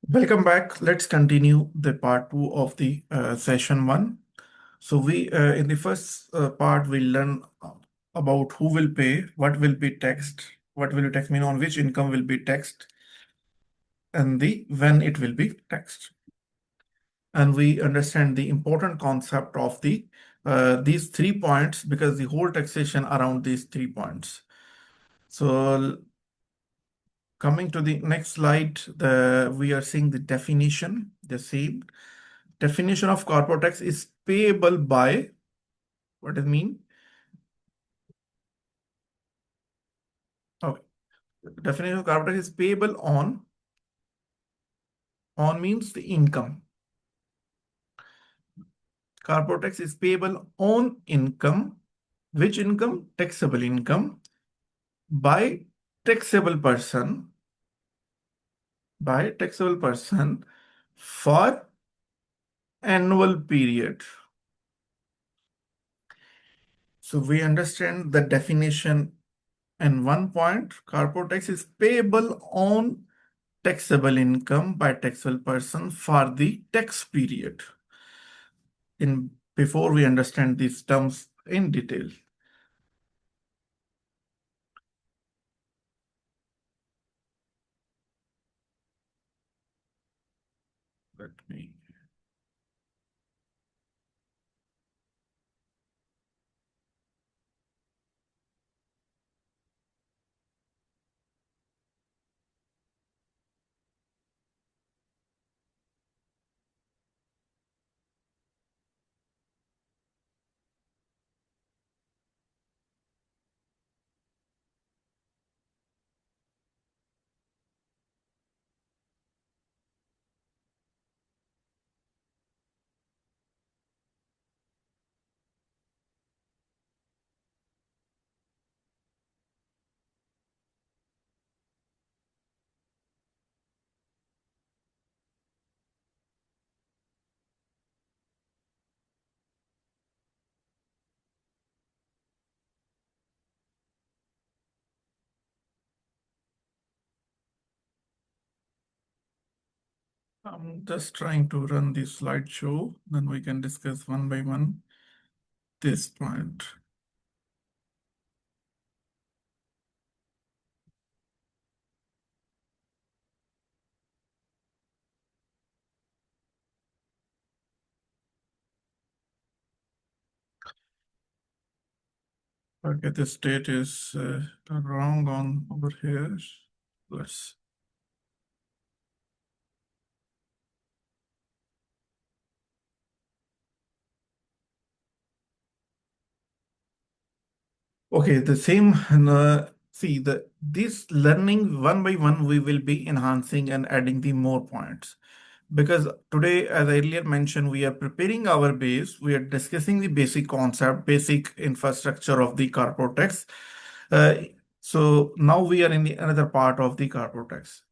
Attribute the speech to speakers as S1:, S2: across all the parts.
S1: Welcome back. Let's continue the part two of the session one. So we in the first part we learn about who will pay, what will be taxed, what will be taxed mean on which income will be taxed, and the when it will be taxed. And we understand the important concept of the these 3 points because the whole taxation around these 3 points. So coming to the next slide, we are seeing the definition, the same. Definition of corporate tax is payable by, what does it mean? Okay. Definition of corporate tax is payable on means the income. Corporate tax is payable on income. Which income? Taxable income by taxable person, for annual period. So we understand the definition in one point. Corporate tax is payable on taxable income by taxable person for the tax period. Before we understand these terms in detail. Let me. I'm just trying to run the slideshow, then we can discuss one by one this point. Okay, this date is wrong on over here. Let's. Okay, the same. See, this learning one by one, we will be enhancing and adding the more points. Because today, as I earlier mentioned, we are preparing our base. We are discussing the basic concept, basic infrastructure of the corporate tax. Uh, so now we are in the another part of the corporate tax.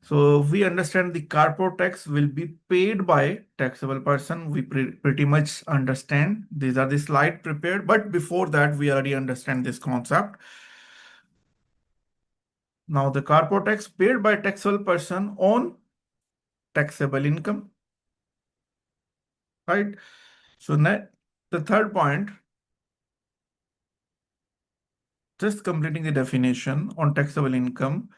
S1: So we understand the corporate tax will be paid by taxable person. We pretty much understand. These are the slide prepared, but before that, we already understand this concept. Now the corporate tax paid by taxable person on taxable income, right? So the third point, just completing the definition on taxable income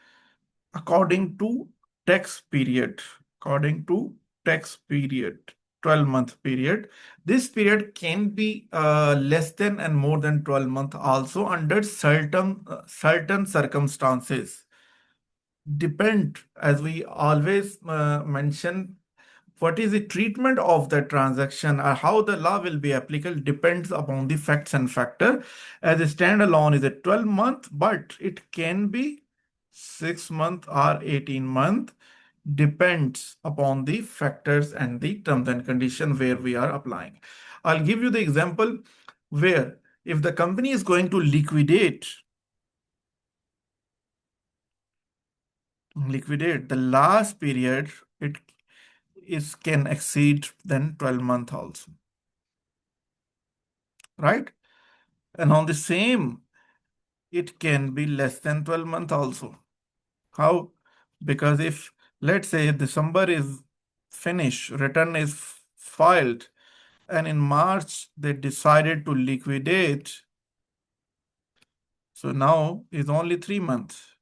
S1: according to tax period, according to tax period, 12-month period. This period can be less than and more than 12 months also under certain circumstances. Depend, as we always mention, what is the treatment of the transaction or how the law will be applicable depends upon the facts and factor. As a standalone is a 12-month, but it can be 6 month or 18 month, depends upon the factors and the terms and condition where we are applying. I'll give you the example where if the company is going to liquidate the last period, it is can exceed than 12 month also, right? And on the same, it can be less than 12 month also. How? Because if Let's say December is finished, return is filed, and in March they decided to liquidate. So now is only 3 months.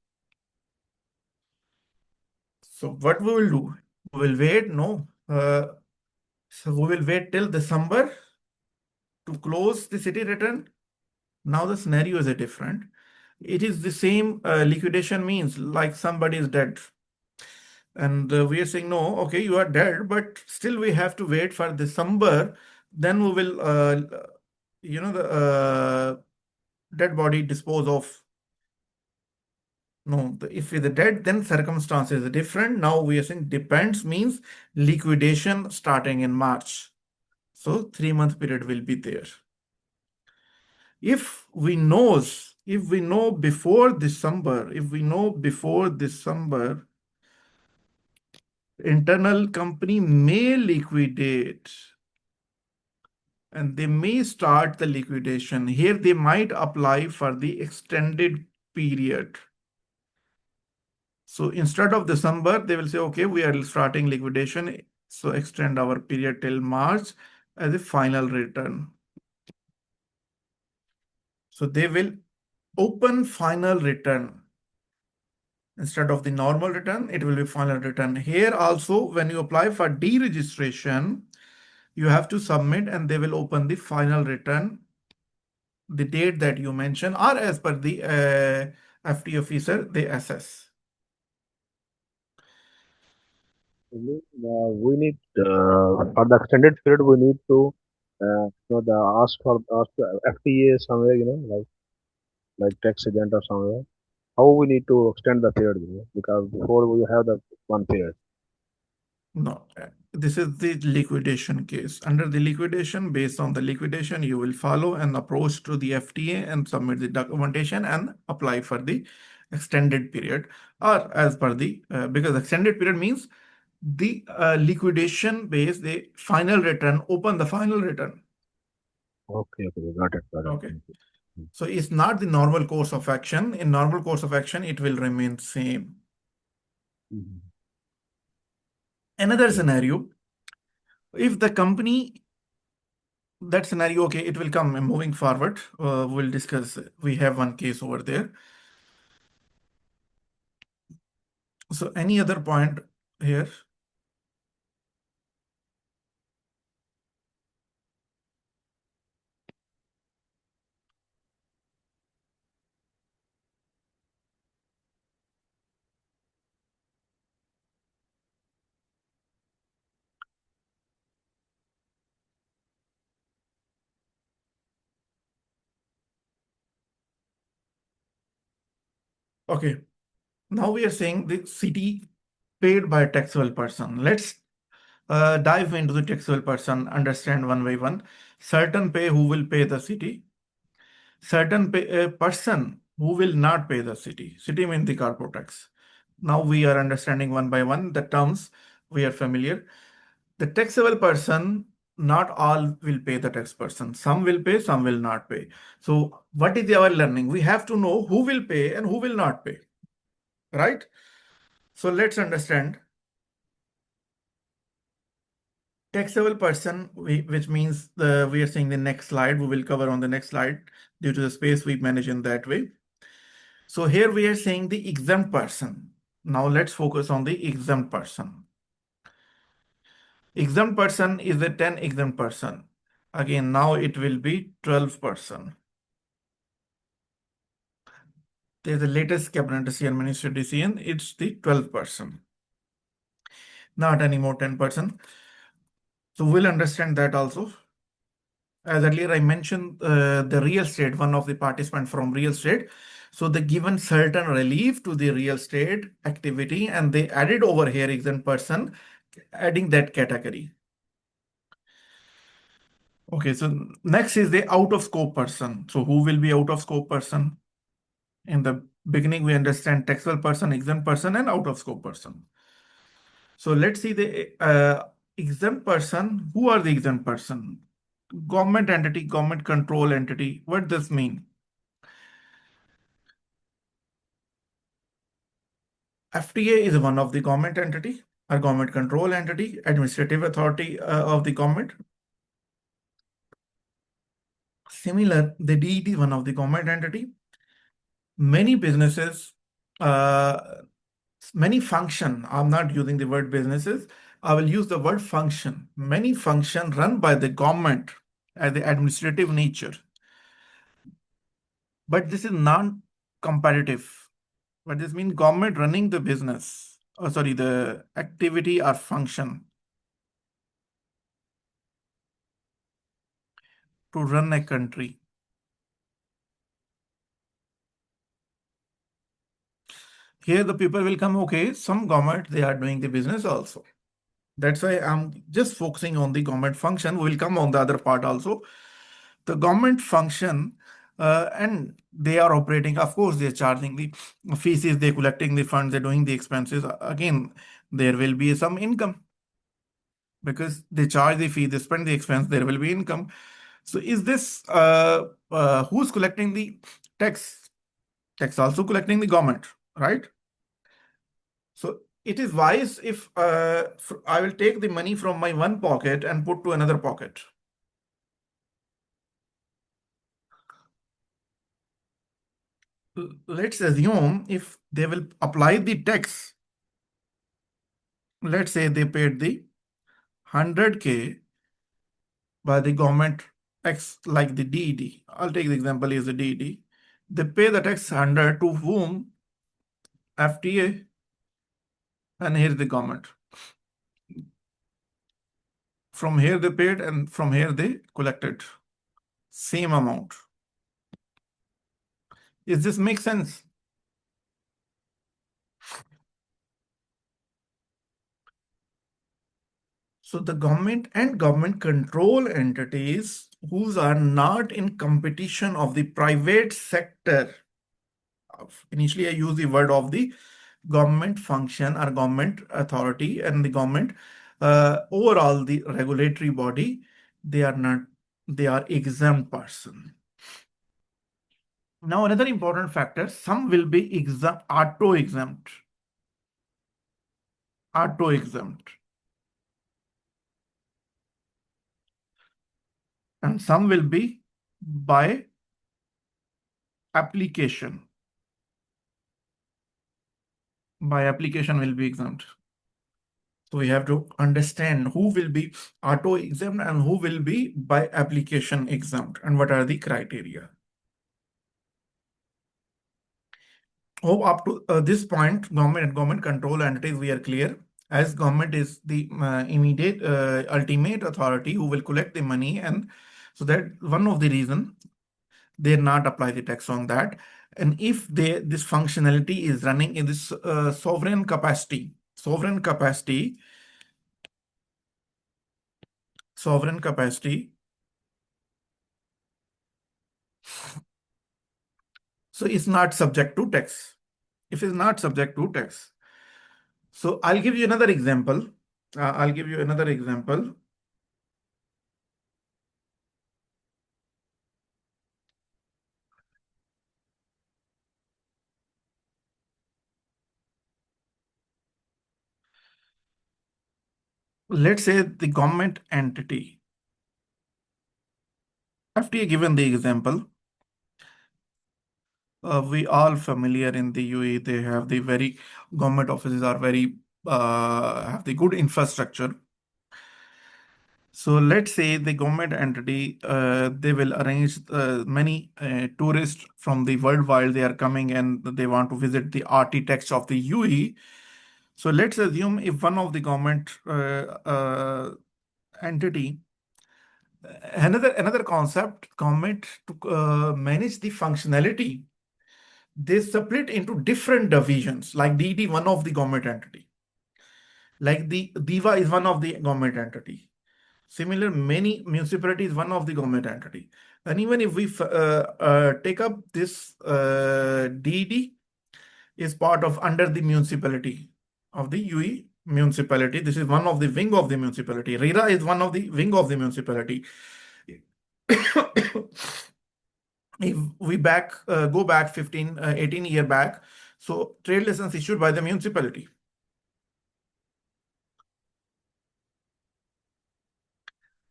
S1: So what we will do? We will wait, no. So we will wait till December to close the city return. Now the scenario is a different. It is the same liquidation means like somebody is dead. And we are saying, no, okay, you are dead, but still we have to wait for December. Then we will, the dead body dispose of. No, if it's dead, then circumstances are different. Now we are saying depends means liquidation starting in March. So 3 month period will be there. If we know before December, internal company may liquidate and they may start the liquidation. Here they might apply for the extended period. So instead of December, they will say, okay, we are starting liquidation. So extend our period till March as a final return. So they will open final return. Instead of the normal return, it will be final return. Here also, when you apply for deregistration, you have to submit and they will open the final return, the date that you mention, or as per the FT officer, they assess.
S2: We need for the extended period. We need to the ask the FTA somewhere. Like tax agent or somewhere. How we need to extend the period? Because before we have the one period.
S1: No, this is the liquidation case. Under the liquidation, based on the liquidation, you will follow an approach to the FTA and submit the documentation and apply for the extended period, or as per the because extended period means the liquidation base, the final return, open the final return.
S2: Okay, okay, got it, got it.
S1: Okay.
S2: Thank you.
S1: So it's not the normal course of action. In normal course of action, it will remain same.
S2: Mhm.
S1: Another
S2: Okay,
S1: scenario, if the company, that scenario, okay, it will come moving forward. We'll discuss. We have one case over there. So any other point here? Okay. Now we are saying the city paid by a taxable person. Let's dive into the taxable person, understand one by one. Certain pay who will pay the city, certain pay, person who will not pay the city. City means the corporate tax. Now we are understanding one by one the terms we are familiar. The taxable person, not all will pay the tax person. Some will pay, some will not pay. So what is our learning? We have to know who will pay and who will not pay, right? So let's understand taxable person, which means we are seeing the next slide. We will cover on the next slide due to the space we manage in that way. So here we are saying the exempt person. Now let's focus on the exempt person. Exempt person is a 10 exempt person. Again, now it will be 12 person. There's the latest cabinet decision, ministry decision. It's the 12 person, not anymore 10%. So we'll understand that also. As earlier I mentioned, the real estate, one of the participant from real estate. So they given certain relief to the real estate activity and they added over here exempt person, adding that category. Okay, so next is the out of scope person. So who will be out of scope person? In the beginning, we understand taxable person, exempt person, and out of scope person. So let's see the exempt person. Who are the exempt person? Government entity, government control entity. What does this mean? FTA is one of the government entity or government control entity, administrative authority of the government. Similar, the DET is one of the government entity. Many businesses, uh, many function, I'm not using the word businesses, I will use the word function. Many function run by the government as the administrative nature, but this is non-competitive. What this means, government running the business, sorry, the activity or function to run a country. Here the people will come, okay, some government, they are doing the business also. That's why I'm just focusing on the government function. We will come on the other part also. The government function, and they are operating, of course, they're charging the fees, they're collecting the funds, they're doing the expenses. Again, there will be some income because they charge the fee, they spend the expense, there will be income. So is this, who's collecting the tax? Tax also collecting the government, right? So it is wise if I will take the money from my one pocket and put to another pocket. Let's assume if they will apply the tax, let's say they paid the 100K by the government tax, like the DED. I'll take the example is the DED. They pay the tax 100 to whom? FTA, and here the government. From here they paid and from here they collected same amount. Does this make sense? So the government and government control entities whose are not in competition of the private sector. Initially, I use the word of the government function or government authority and the government overall the regulatory body. They are not. They are exempt person. Now another important factor: some will be exempt, auto exempt, auto exempt, and some will be by application. By application will be exempt. So we have to understand who will be auto exempt and who will be by application exempt and what are the criteria. Hope up to this point, government and government control entities, we are clear. As government is the immediate ultimate authority who will collect the money, and so that one of the reason they not apply the tax on that. And if this functionality is running in this sovereign capacity, sovereign capacity, sovereign capacity. So it's not subject to tax. If it's not subject to tax. So I'll give you another example. I'll give you another example. Let's say the government entity. FTA given the example. We all familiar in the UAE. They have the very government offices are very have the good infrastructure. So let's say the government entity, they will arrange many tourists from the worldwide. They are coming and they want to visit the architects of the UAE. So let's assume if one of the government entity, another concept, government to manage the functionality, they split into different divisions, like DD, one of the government entity, like the DIVA is one of the government entity. Similar, many municipalities, one of the government entity. And even if we take up this DD is part of under the municipality of the UE municipality. This is one of the wing of the municipality. RERA is one of the wing of the municipality. If we go back 15, 18 year back, so trade license issued by the municipality.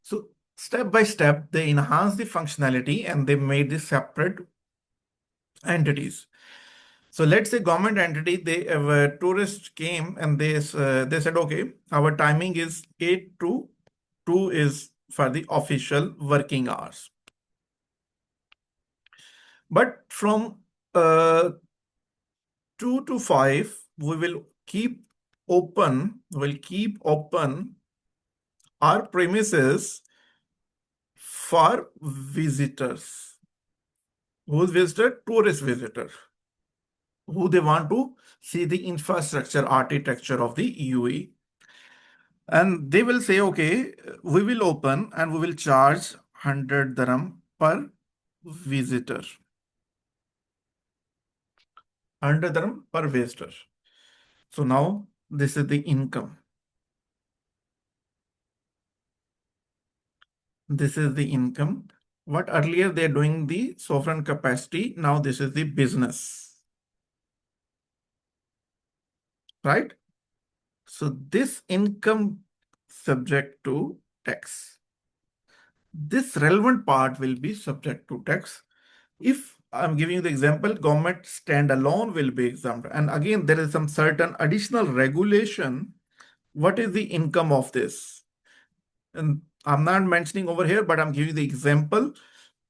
S1: So step by step, they enhanced the functionality and they made the separate entities. So let's say government entity, they tourists came and they said, okay, our timing is 8 to 2 is for the official working hours. But from 2 to 5, we will keep open our premises for visitors. Who's visitor? Tourist visitor. Who they want to see the infrastructure, architecture of the UAE. And they will say, okay, we will open and we will charge 100 dirham per visitor. 100 dirham per visitor. So now this is the income. This is the income. What earlier they're doing the sovereign capacity, now this is the business, right? So this income subject to tax. This relevant part will be subject to tax. If I'm giving you the example, government standalone will be exempt. And again, there is some certain additional regulation. What is the income of this? And I'm not mentioning over here, but I'm giving the example.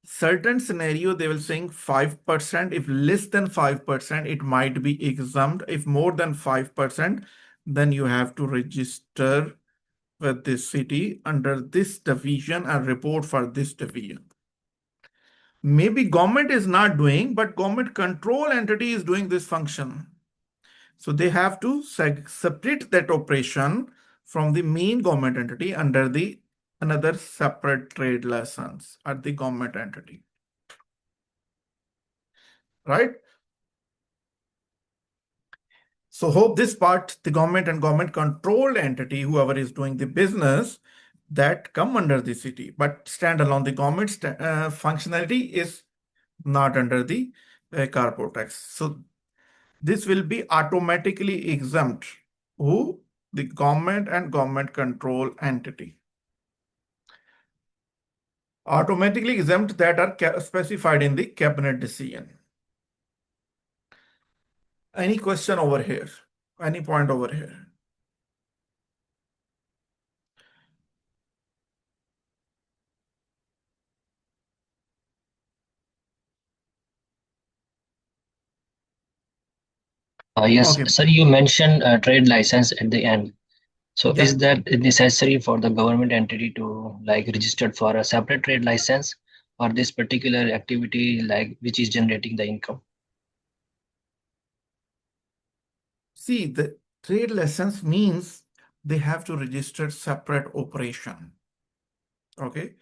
S1: Certain scenario, they will saying 5%. If less than 5%, it might be exempt. If more than 5%, then you have to register with this city under this division and report for this division. Maybe government is not doing, but government control entity is doing this function. So they have to separate that operation from the main government entity under the another separate trade license at the government entity, right? So hope this part, the government and government controlled entity, whoever is doing the business, that come under the city, but standalone, the government functionality is not under the corporate tax. So this will be automatically exempt. Who? The government and government control entity. Automatically exempt that are specified in the cabinet decision. Any question over here? Any point over here?
S3: Yes,
S1: Okay.
S3: sir, you mentioned trade license at the end. So
S1: Yeah.
S3: is that necessary for the government entity to like registered for a separate trade license or this particular activity like which is generating the income?
S1: See, the trade license means they have to register separate operation. Okay.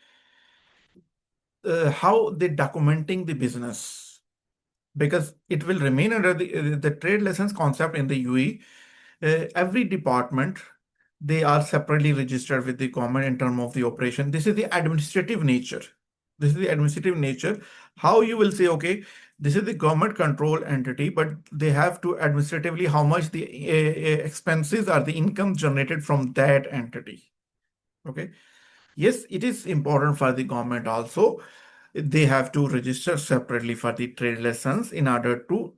S1: How they documenting the business? Because it will remain under the trade license concept in the UAE. Every department, they are separately registered with the government in terms of the operation. This is the administrative nature. This is the administrative nature. How you will say, okay, this is the government control entity, but they have to administratively how much the expenses are the income generated from that entity. Okay. Yes, it is important for the government also. They have to register separately for the trade license in order to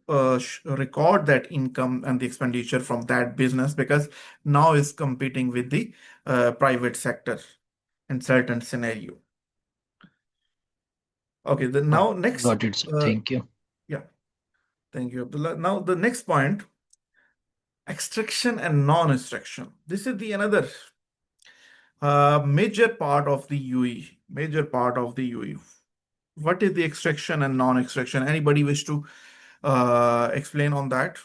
S1: record that income and the expenditure from that business, because now is competing with the private sector in certain scenario. Okay, then now next,
S3: Got it, sir.
S1: uh,
S3: Thank you.
S1: yeah, thank you, Abdullah. Now the next point, extraction and non-extraction. This is the another major part of the UE, major part of the UE. What is the extraction and non-extraction? Anybody wish to explain on that?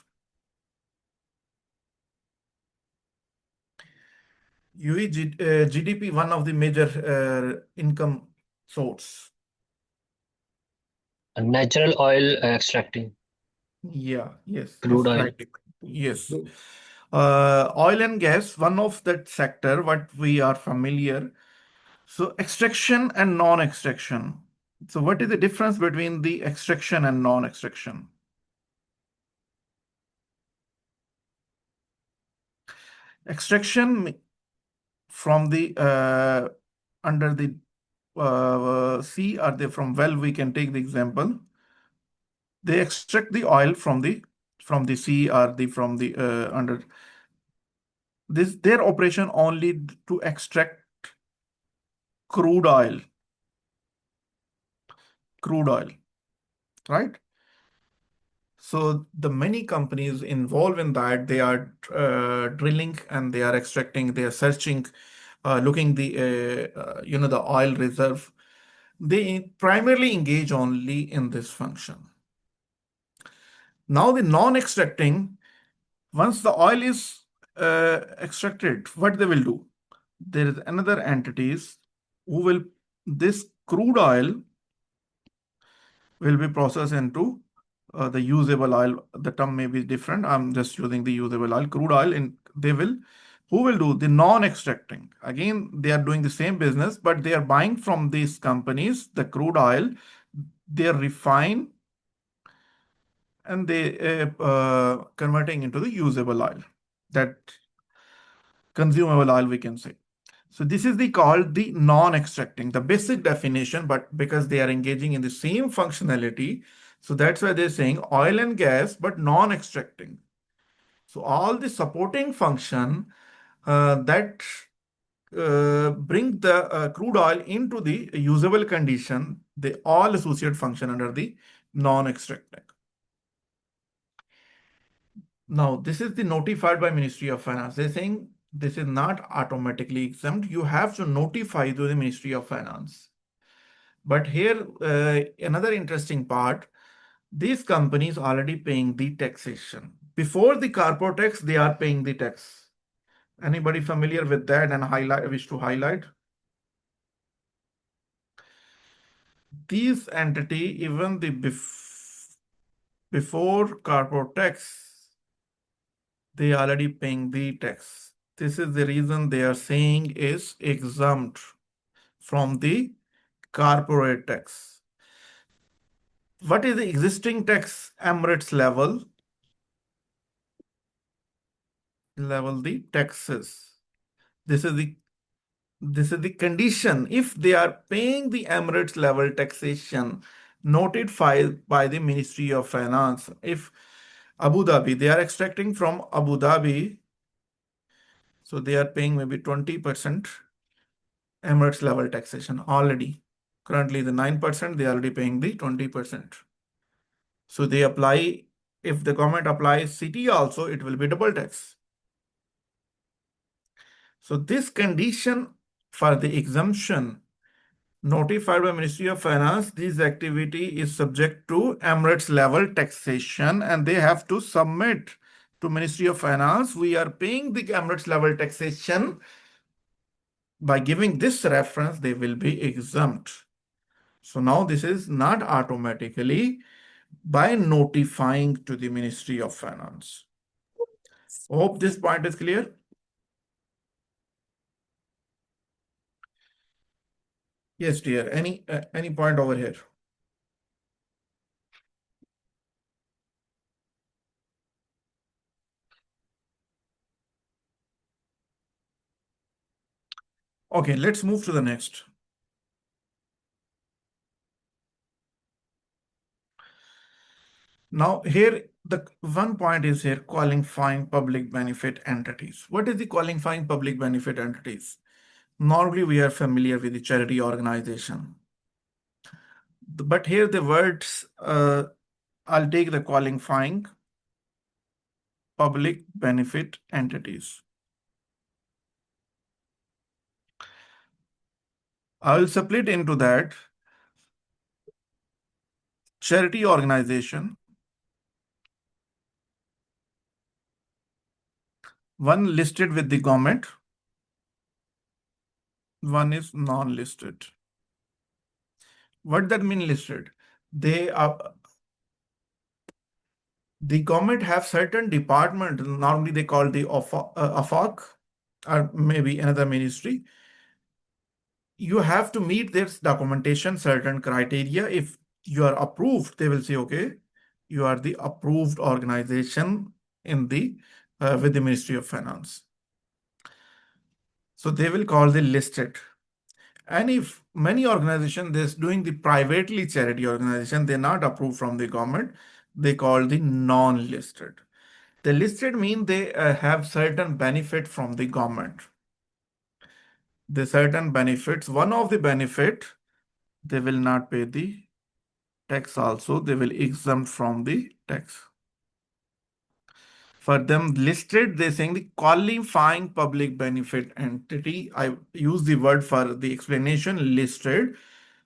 S1: UE GDP, one of the major income source.
S3: A natural oil extracting
S1: Yeah, yes,
S3: crude
S1: yes,
S3: oil.
S1: right. Yes. Oil and gas, one of that sector, what we are familiar. So extraction and non-extraction. So what is the difference between the extraction and non-extraction? Extraction from the under the sea, or they from well, we can take the example. They extract the oil from the sea, or the from the under this, their operation only to extract crude oil, right? So the many companies involved in that, they are drilling and they are extracting, they are searching, looking the the oil reserve. They primarily engage only in this function. Now the non-extracting, once the oil is extracted, what they will do? There is another entities who will, this crude oil will be processed into the usable oil. The term may be different. I'm just using the usable oil, crude oil, and they will, who will do the non-extracting. Again, they are doing the same business, but they are buying from these companies the crude oil, they refine, and they converting into the usable oil, that consumable oil, we can say. So this is the called the non-extracting, the basic definition, but because they are engaging in the same functionality, so that's why they're saying oil and gas, but non-extracting. So all the supporting function that bring the crude oil into the usable condition, they all associate function under the non-extracting. Now, this is the notified by Ministry of Finance. They're saying this is not automatically exempt. You have to notify to the Ministry of Finance. But here, another interesting part, these companies already paying the taxation. Before the corporate tax, they are paying the tax. Anybody familiar with that and wish to highlight? These entity, even the before corporate tax, they already paying the tax. This is the reason they are saying is exempt from the corporate tax. What is the existing tax Emirates level? Level the taxes. This is the condition. If they are paying the Emirates level taxation notified by the Ministry of Finance, if Abu Dhabi, they are extracting from Abu Dhabi, so they are paying maybe 20% Emirates level taxation already. Currently the 9%, they are already paying the 20%. So they apply, if the government applies city also, it will be double tax. So this condition for the exemption notified by Ministry of Finance, this activity is subject to Emirates level taxation, and they have to submit to Ministry of Finance. We are paying the Emirates level taxation. By giving this reference, they will be exempt. So now this is not automatically by notifying to the Ministry of Finance. Hope this point is clear. Yes, dear. Any point over here? Okay, let's move to the next. Now here, the one point is here, qualifying public benefit entities. What is the qualifying public benefit entities? Normally we are familiar with the charity organization. But here the words, I'll take the qualifying public benefit entities. I'll split into that charity organization, one listed with the government, one is non-listed. What that mean listed? They are, the government have certain department, normally they call the AFAQ, or maybe another ministry. you have to meet this documentation, certain criteria. If you are approved, they will say, okay, you are the approved organization in the with the Ministry of Finance. So they will call the listed. And if many organizations, they're doing the privately charity organization, they're not approved from the government, they call the non-listed. The listed mean they have certain benefit from the government. The certain benefits, one of the benefit, they will not pay the tax also, they will exempt from the tax. For them listed, they're saying the qualifying public benefit entity. I use the word for the explanation, listed.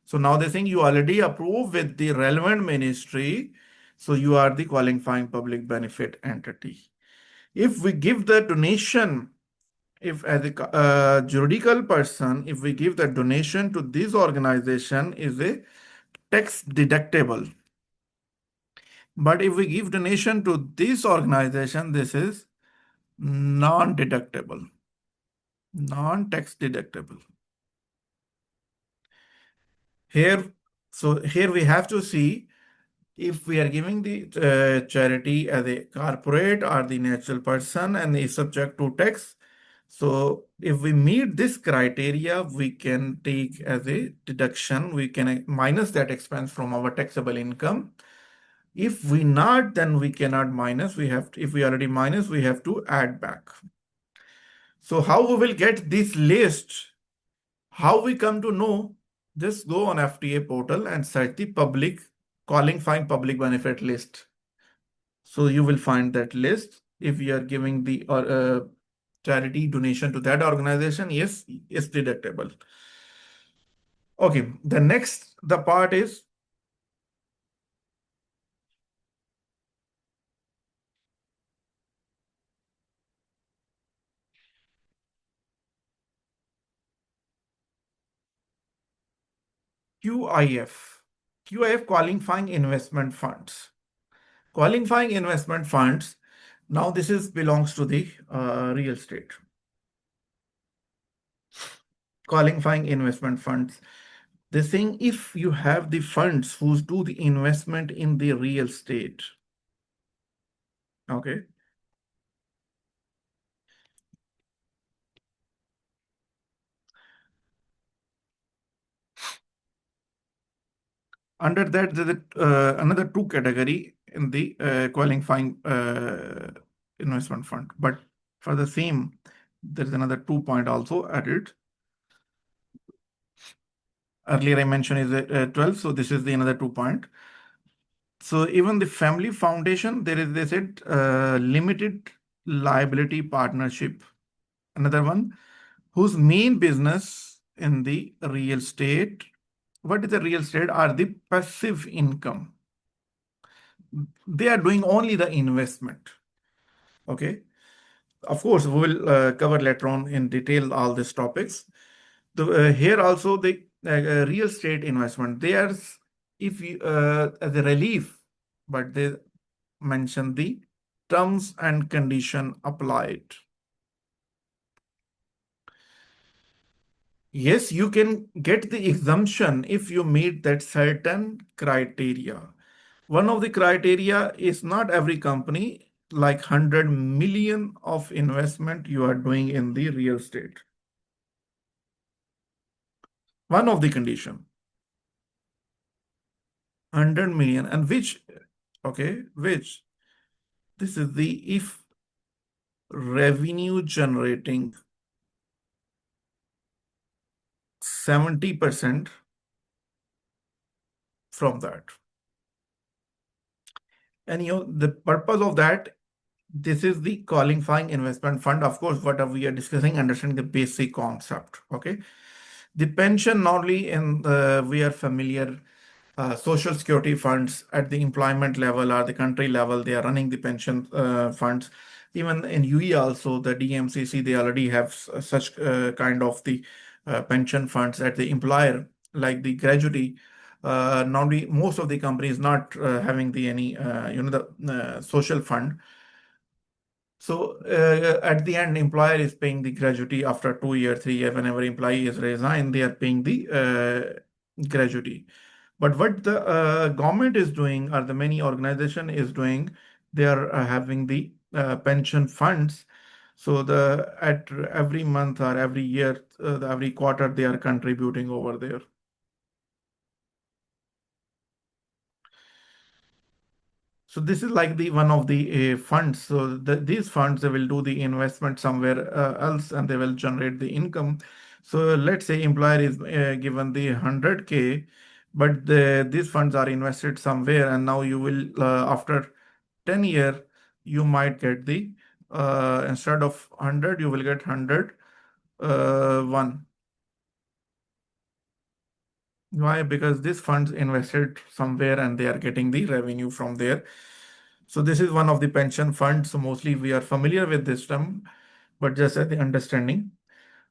S1: So now they're saying you already approve with the relevant ministry. So you are the qualifying public benefit entity. If we give the donation, if as a juridical person, if we give the donation to this organization, is a tax deductible. But if we give donation to this organization, this is non-deductible, non-tax deductible. Here, so here we have to see if we are giving the charity as a corporate or the natural person and is subject to tax. So if we meet this criteria, we can take as a deduction, we can minus that expense from our taxable income. If we not, then we cannot minus. We have to, if we already minus, we have to add back. So how we will get this list? How we come to know? Just go on FTA portal and search the public qualifying public benefit list. So you will find that list. If you are giving the charity donation to that organization, yes, it's deductible. Okay, the part is QIF. QIF qualifying investment funds. Qualifying investment funds. Now this is belongs to the real estate. Qualifying investment funds. They're saying if you have the funds who do the investment in the real estate, okay. Under that, there's another two category in the qualifying investment fund. But for the same, there's another 2 point also added. Earlier I mentioned is 12, so this is the another 2 point. So even the family foundation, they said limited liability partnership. Another one whose main business in the real estate. What is the real estate? Are the passive income. They are doing only the investment. Okay. Of course, we will cover later on in detail all these topics. Here also the real estate investment. They are, if you, as a relief, but they mention the terms and condition applied. Yes, you can get the exemption if you meet that certain criteria. One of the criteria is not every company, like 100 million of investment you are doing in the real estate. One of the condition. 100 million and which, okay, which this is the if revenue generating 70% from that. And the purpose of that, this is the qualifying investment fund. Of course, what we are discussing, understanding the basic concept. Okay. The pension, not only in we are familiar, social security funds at the employment level or the country level, they are running the pension funds. Even in UAE also, the DMCC, they already have such kind of the pension funds at the employer, like the gratuity. Normally, most of the companies not having the any the social fund. So at the end, employer is paying the gratuity after 2 year, 3 year. Whenever employee is resigned, they are paying the gratuity. But what the government is doing, or the many organization is doing, they are having the pension funds. So the at every month or every year, every quarter, they are contributing over there. So this is like the one of the funds. So these funds, they will do the investment somewhere else, and they will generate the income. So let's say employer is given the 100K, but these funds are invested somewhere, and now you will after 10 year, you might get the instead of 100, you will get 100 one. Why? Because these funds invested somewhere and they are getting the revenue from there. So this is one of the pension funds. So mostly we are familiar with this term, but just as the understanding.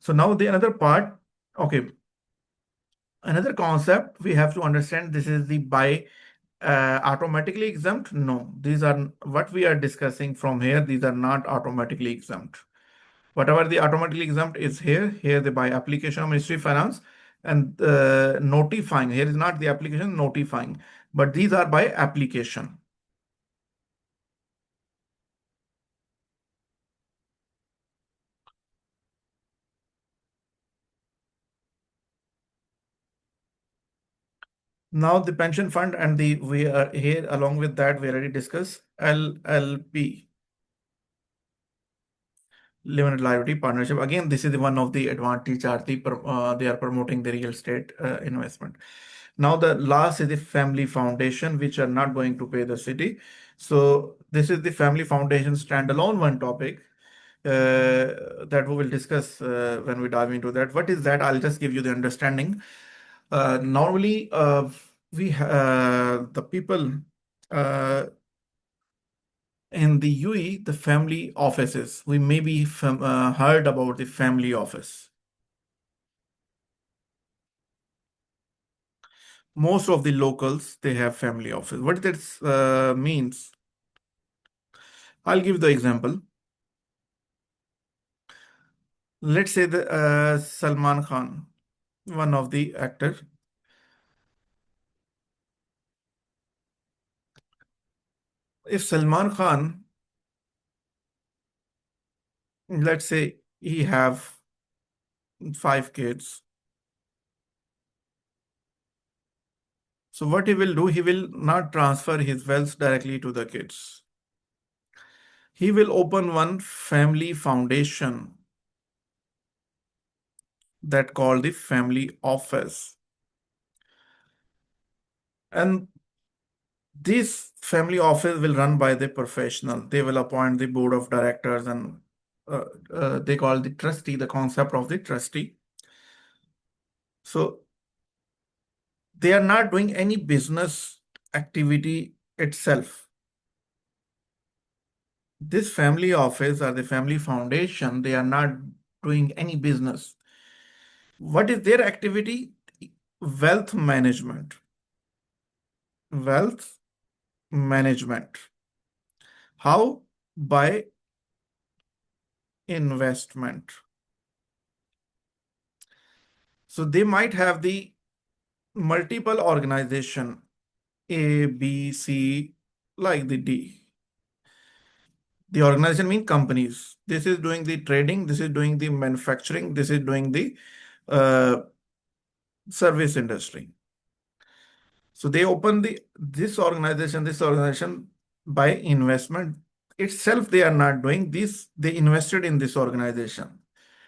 S1: So now the another part, okay, another concept we have to understand. This is the by automatically exempt. No, these are what we are discussing from here. These are not automatically exempt. Whatever the automatically exempt is here the by application of Ministry of Finance, and notifying. Here is not the application notifying, but these are by application. Now the pension fund and the we are here along with that we already discussed LLP, limited liability partnership. Again, this is the one of the advantage are they are promoting the real estate investment. Now the last is the family foundation, which are not going to pay the city. So this is the family foundation standalone one topic that we will discuss when we dive into that. What is that? I'll just give you the understanding. Normally, the people uh, in the UAE, the family offices, we maybe heard about the family office. Most of the locals, they have family office. What that means, I'll give the example. Let's say the Salman Khan, one of the actor. If Salman Khan, let's say he have 5 kids, so what he will do, he will not transfer his wealth directly to the kids. He will open one family foundation that called the family office. And this family office will run by the professional. They will appoint the board of directors, and they call the trustee, the concept of the trustee. So they are not doing any business activity itself. This family office or the family foundation, they are not doing any business. What is their activity? Wealth management. Wealth management. How? By investment. So they might have the multiple organization A, B, C, like the D. The organization means companies. This is doing the trading, this is doing the manufacturing, this is doing the uh, service industry. So they open this organization by investment itself. They are not doing this. They invested in this organization.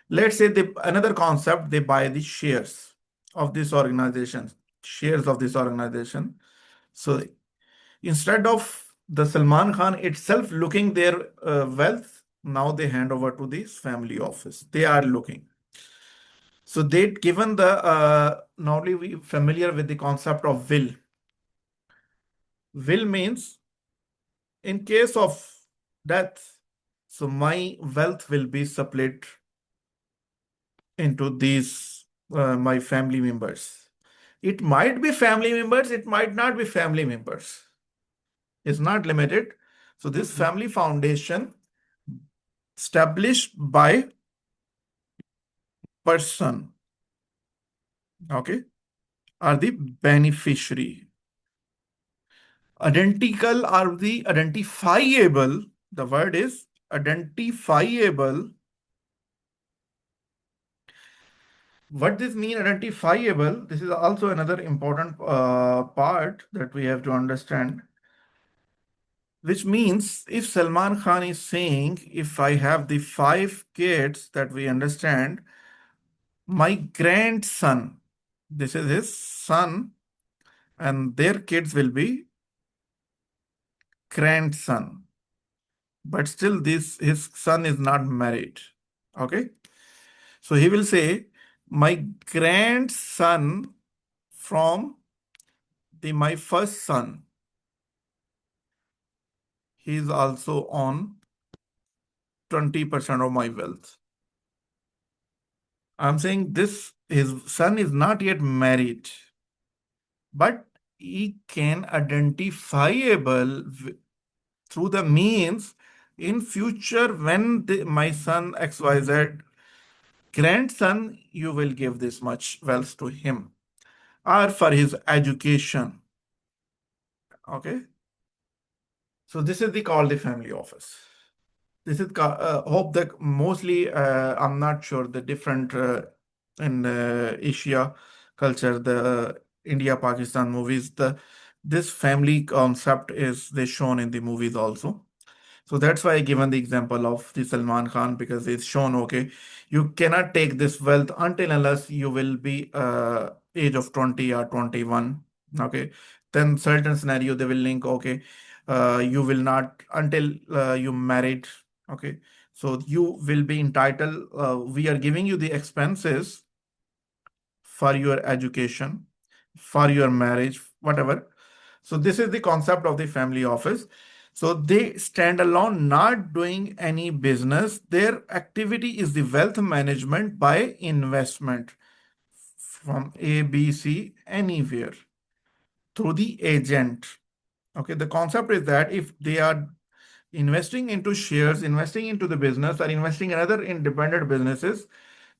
S1: Let's say another concept, they buy the shares of this organization, shares of this organization. So instead of the Salman Khan itself looking their wealth, now they hand over to this family office. They are looking. So they given the normally we familiar with the concept of will. Will means in case of death, so my wealth will be split into these my family members. It might be family members, it might not be family members. It's not limited. So this family foundation, established by person, okay, are the beneficiary. Identical are the identifiable. The word is identifiable. What this mean identifiable? This is also another important part that we have to understand. Which means if Salman Khan is saying, if I have the 5 kids that we understand, my grandson, this is his son, and their kids will be grandson. But still, this his son is not married. Okay. So he will say, my grandson from my first son, he is also on 20% of my wealth. I'm saying this, his son is not yet married, but he can identifiable through the means in future when my son XYZ grandson, you will give this much wealth to him or for his education. Okay. So this is the called the family office. This is hope that mostly I'm not sure the different in Asia culture, the India Pakistan movies, the this family concept is they shown in the movies also. So that's why I given the example of the Salman Khan because it's shown okay, you cannot take this wealth until unless you will be age of 20 or 21. Okay, then certain scenario they will link okay, you will not until you married. Okay, so you will be entitled. We are giving you the expenses for your education, for your marriage, whatever. So this is the concept of the family office. So they stand alone, not doing any business. Their activity is the wealth management by investment from A, B, C, anywhere through the agent. Okay, the concept is that if they are investing into shares, investing into the business, or investing in other independent businesses,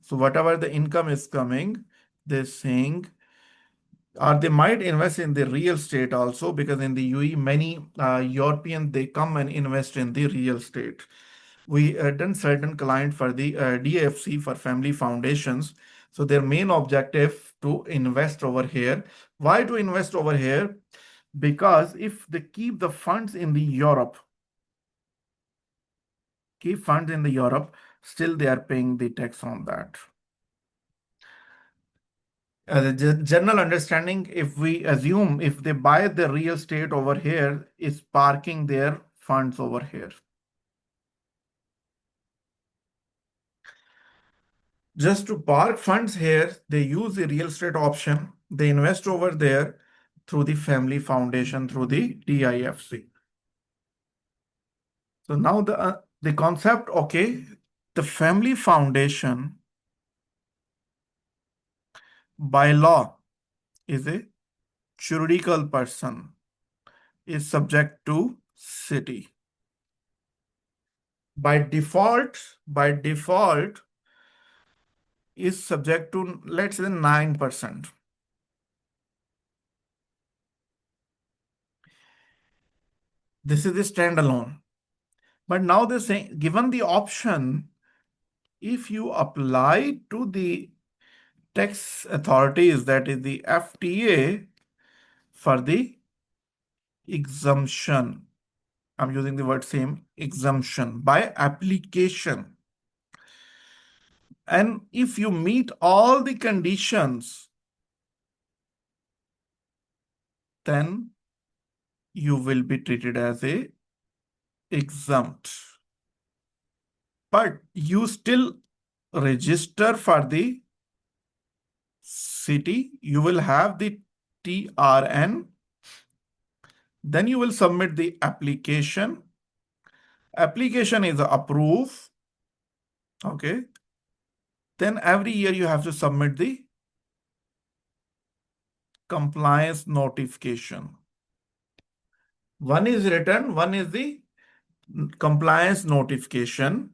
S1: so whatever the income is coming, they're saying or they might invest in the real estate also because in the UAE many European they come and invest in the real estate. We done certain client for the DFC for family foundations. So their main objective to invest over here. Why to invest over here? Because if they keep the funds in the Europe, still they are paying the tax on that. As a general understanding, if we assume if they buy the real estate over here, is parking their funds over here. Just to park funds here, they use the real estate option. They invest over there through the family foundation, through the DIFC. So now the concept, okay, the family foundation by law is a juridical person, is subject to city. By default, is subject to, let's say, 9%. This is the standalone. But now they're saying, given the option, if you apply to the tax authorities, that is the FTA, for the exemption, I'm using the word same, exemption by application. And if you meet all the conditions, then you will be treated as a exempt. But you still register for the city, you will have the TRN, then you will submit the application. Application is approved. Okay. Then every year you have to submit the compliance notification. One is written, one is the compliance notification.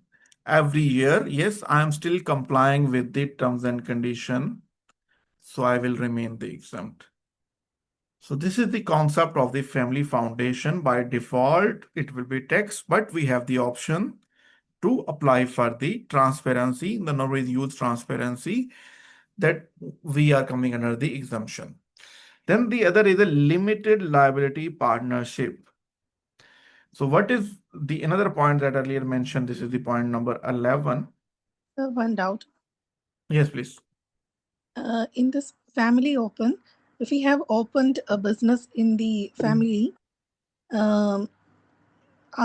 S1: every year, yes, I am still complying with the terms and condition, so I will remain the exempt. So this is the concept of the family foundation. By default, it will be tax, but we have the option to apply for the transparency. The Norway use transparency that we are coming under the exemption. Then the other is a limited liability partnership. So what is the another point that earlier mentioned? This is the point number 11.
S4: One doubt.
S1: Yes, please.
S4: In this family open, if we have opened a business in the family, are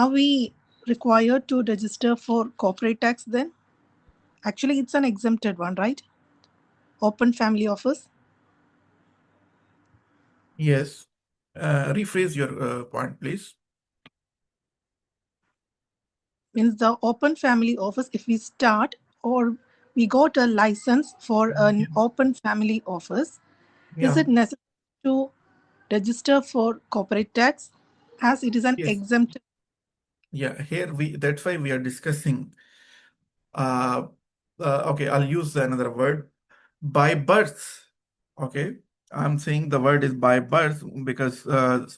S4: we required to register for corporate tax then? Actually, it's an exempted one, right? Open family office.
S1: Yes. Rephrase your point, please.
S4: Means the open family office, if we start or we got a license for an open family office, is it necessary to register for corporate tax as it is an
S1: Yes.
S4: exempted?
S1: Yeah, here that's why we are discussing. Okay, I'll use another word. By birth. Okay. I'm saying the word is by birth because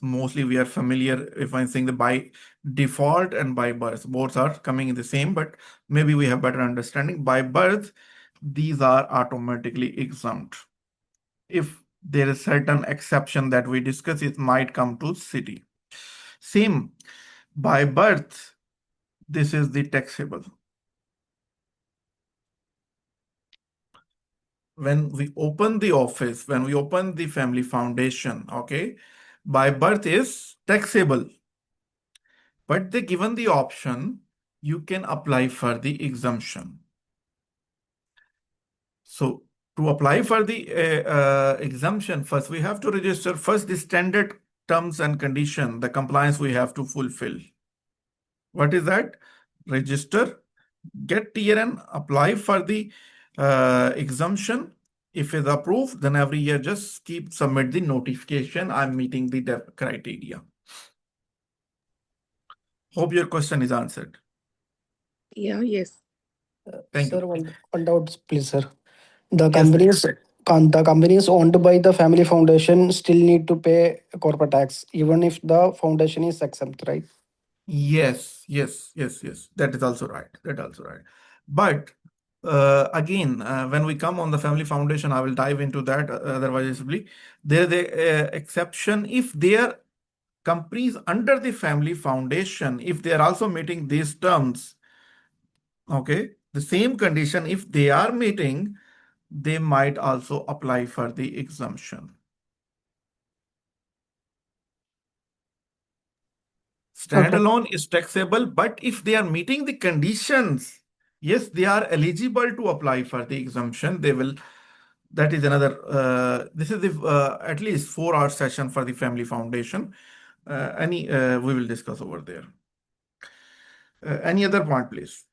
S1: mostly we are familiar if I'm saying the by default and by birth. Both are coming in the same, but maybe we have better understanding. By birth, these are automatically exempt. If there is certain exception that we discuss, it might come to city. Same, by birth, this is the taxable. When we open the office, when we open the family foundation, okay, by birth is taxable. But they given the option, you can apply for the exemption. So to apply for the exemption, first we have to register first the standard terms and condition, the compliance we have to fulfill. What is that? Register, get TRN, apply for the exemption. If it's approved, then every year just keep submit the notification. I'm meeting the criteria. Hope your question is answered.
S4: Yeah, yes.
S1: Thank
S5: Sir,
S1: you.
S5: one doubt, please, sir. The
S1: Yes, please.
S5: companies owned by the family foundation still need to pay corporate tax, even if the foundation is exempt, right?
S1: Yes, yes, yes, yes. That is also right. That also right. But again, when we come on the family foundation, I will dive into that. Otherwise, there is a exception if they are companies under the family foundation, if they are also meeting these terms, okay, the same condition, if they are meeting, they might also apply for the exemption. Standalone is taxable, but if they are meeting the conditions, yes, they are eligible to apply for the exemption. They will. That is another. This is the at least 4 hour session for the family foundation. We will discuss over there. Any other point, please?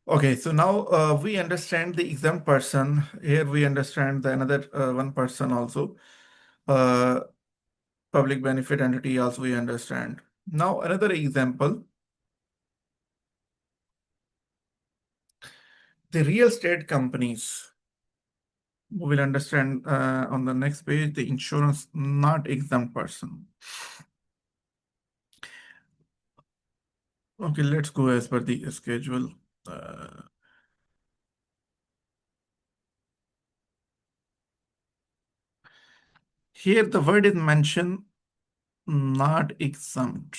S1: Okay, so now we understand the exempt person. Here we understand the another one person also. Public benefit entity also we understand. Now another example. The real estate companies. We will understand on the next page, the insurance not exempt person. Okay, let's go as per the schedule. Here the word is mentioned not exempt.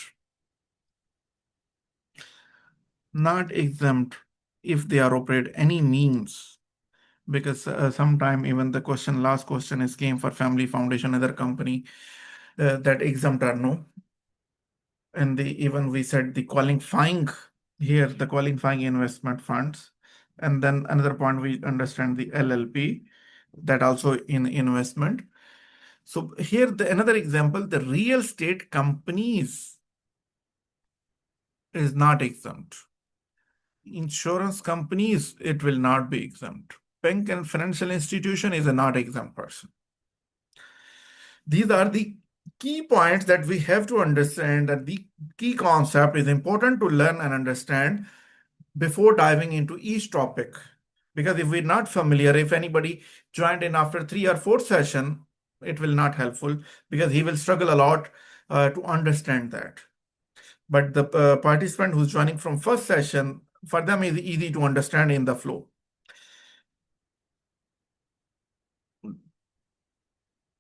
S1: Not exempt if they are operate any means. Because sometime even the last question is came for family foundation, other company that exempt or no. And even we said the qualifying here, the qualifying investment funds. And then another point we understand the LLP that also in investment. So here another example, the real estate companies is not exempt. Insurance companies, it will not be exempt. bank and financial institution is a not exempt person. These are the key points that we have to understand, that the key concept is important to learn and understand before diving into each topic. Because if we're not familiar, if anybody joined in after 3 or 4 session, it will not helpful because he will struggle a lot to understand that. But the participant who's joining from first session, for them is easy to understand in the flow.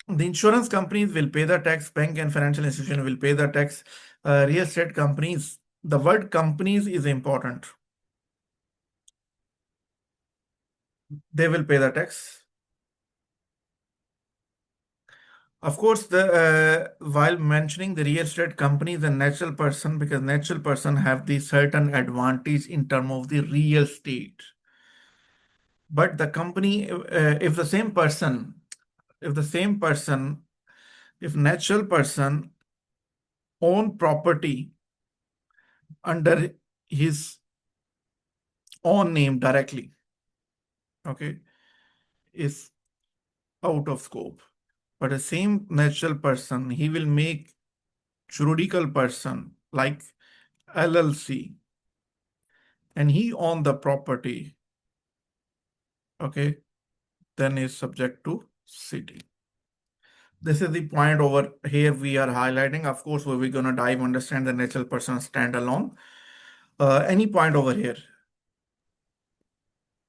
S1: The insurance companies will pay the tax, bank and financial institution will pay the tax, real estate companies. The word companies is important. They will pay the tax. Of course, while mentioning the real estate companies and natural person, because natural person have the certain advantage in terms of the real estate. But the company, if natural person own property under his own name directly, okay, is out of scope. But the same natural person, he will make juridical person like LLC, and he own the property, okay, then is subject to city. This is the point over here we are highlighting. Of course, we're going to dive understand the natural person standalone. Any point over here?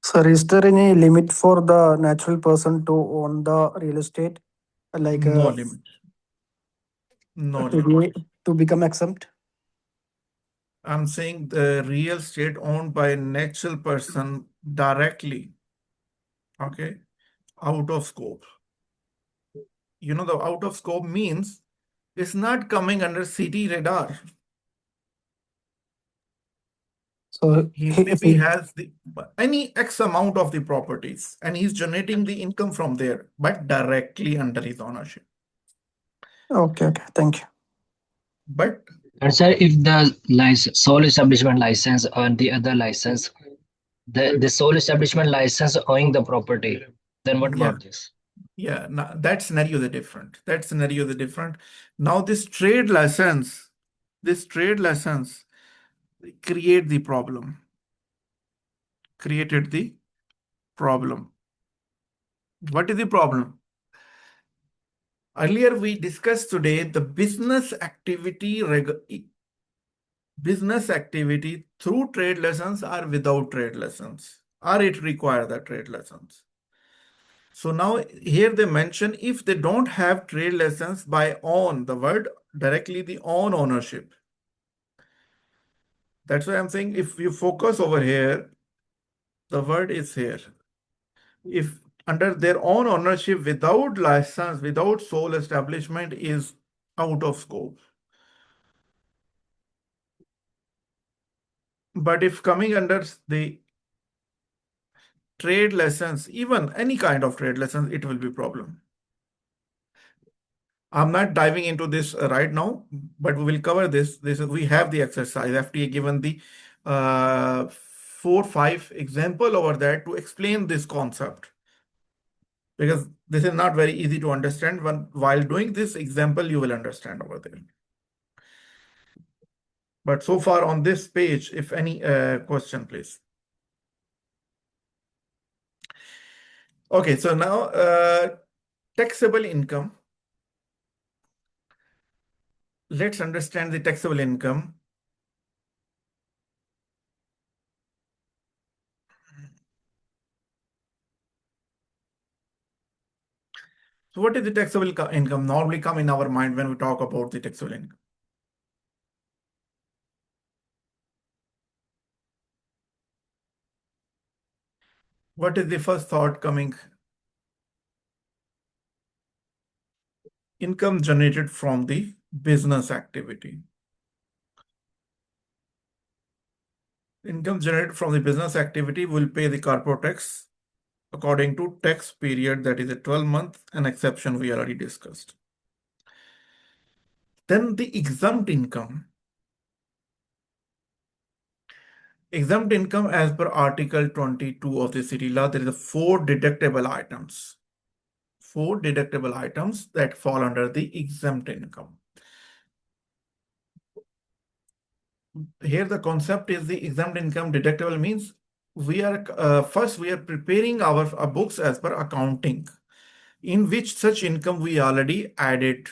S5: Sir, is there any limit for the natural person to own the real estate? Like
S1: No limit. No
S5: to
S1: limit.
S5: to become exempt?
S1: I'm saying the real estate owned by a natural person directly, okay, out of scope. You know, the out of scope means it's not coming under city radar.
S5: So
S1: He maybe has any X amount of the properties and he's generating the income from there, but directly under his ownership.
S5: okay, thank you.
S1: But
S3: And sir, if the sole establishment license and the other license, the sole establishment license owning the property, then what
S1: yeah,
S3: about this?
S1: yeah, that scenario is different. That scenario is different. Now this trade license create the problem. Created the problem. What is the problem? Earlier we discussed today the business activity through trade license or without trade license, or it require the trade license. So now here they mention if they don't have trade license by own, the word directly the own ownership. That's why I'm saying if you focus over here, the word is here. If under their own ownership without license, without sole establishment is out of scope. But if coming under the trade license, even any kind of trade license, it will be problem. I'm not diving into this right now, but we will cover this. We have the exercise. FTA given the 4-5 example over that to explain this concept. Because this is not very easy to understand. While doing this example, you will understand over there. But so far on this page, if any question, please. Okay, so now taxable income. Let's understand the taxable income. So what is the taxable income normally come in our mind when we talk about the taxable income? What is the first thought coming? Income generated from the business activity. Income generated from the business activity will pay the corporate tax according to tax period, that is a 12-month, an exception we already discussed. Then the exempt income. Exempt income as per Article 22 of the city law, there is a four deductible items. Four deductible items that fall under the exempt income. Here the concept is the exempt income deductible means we are first we are preparing our books as per accounting, in which such income we already added.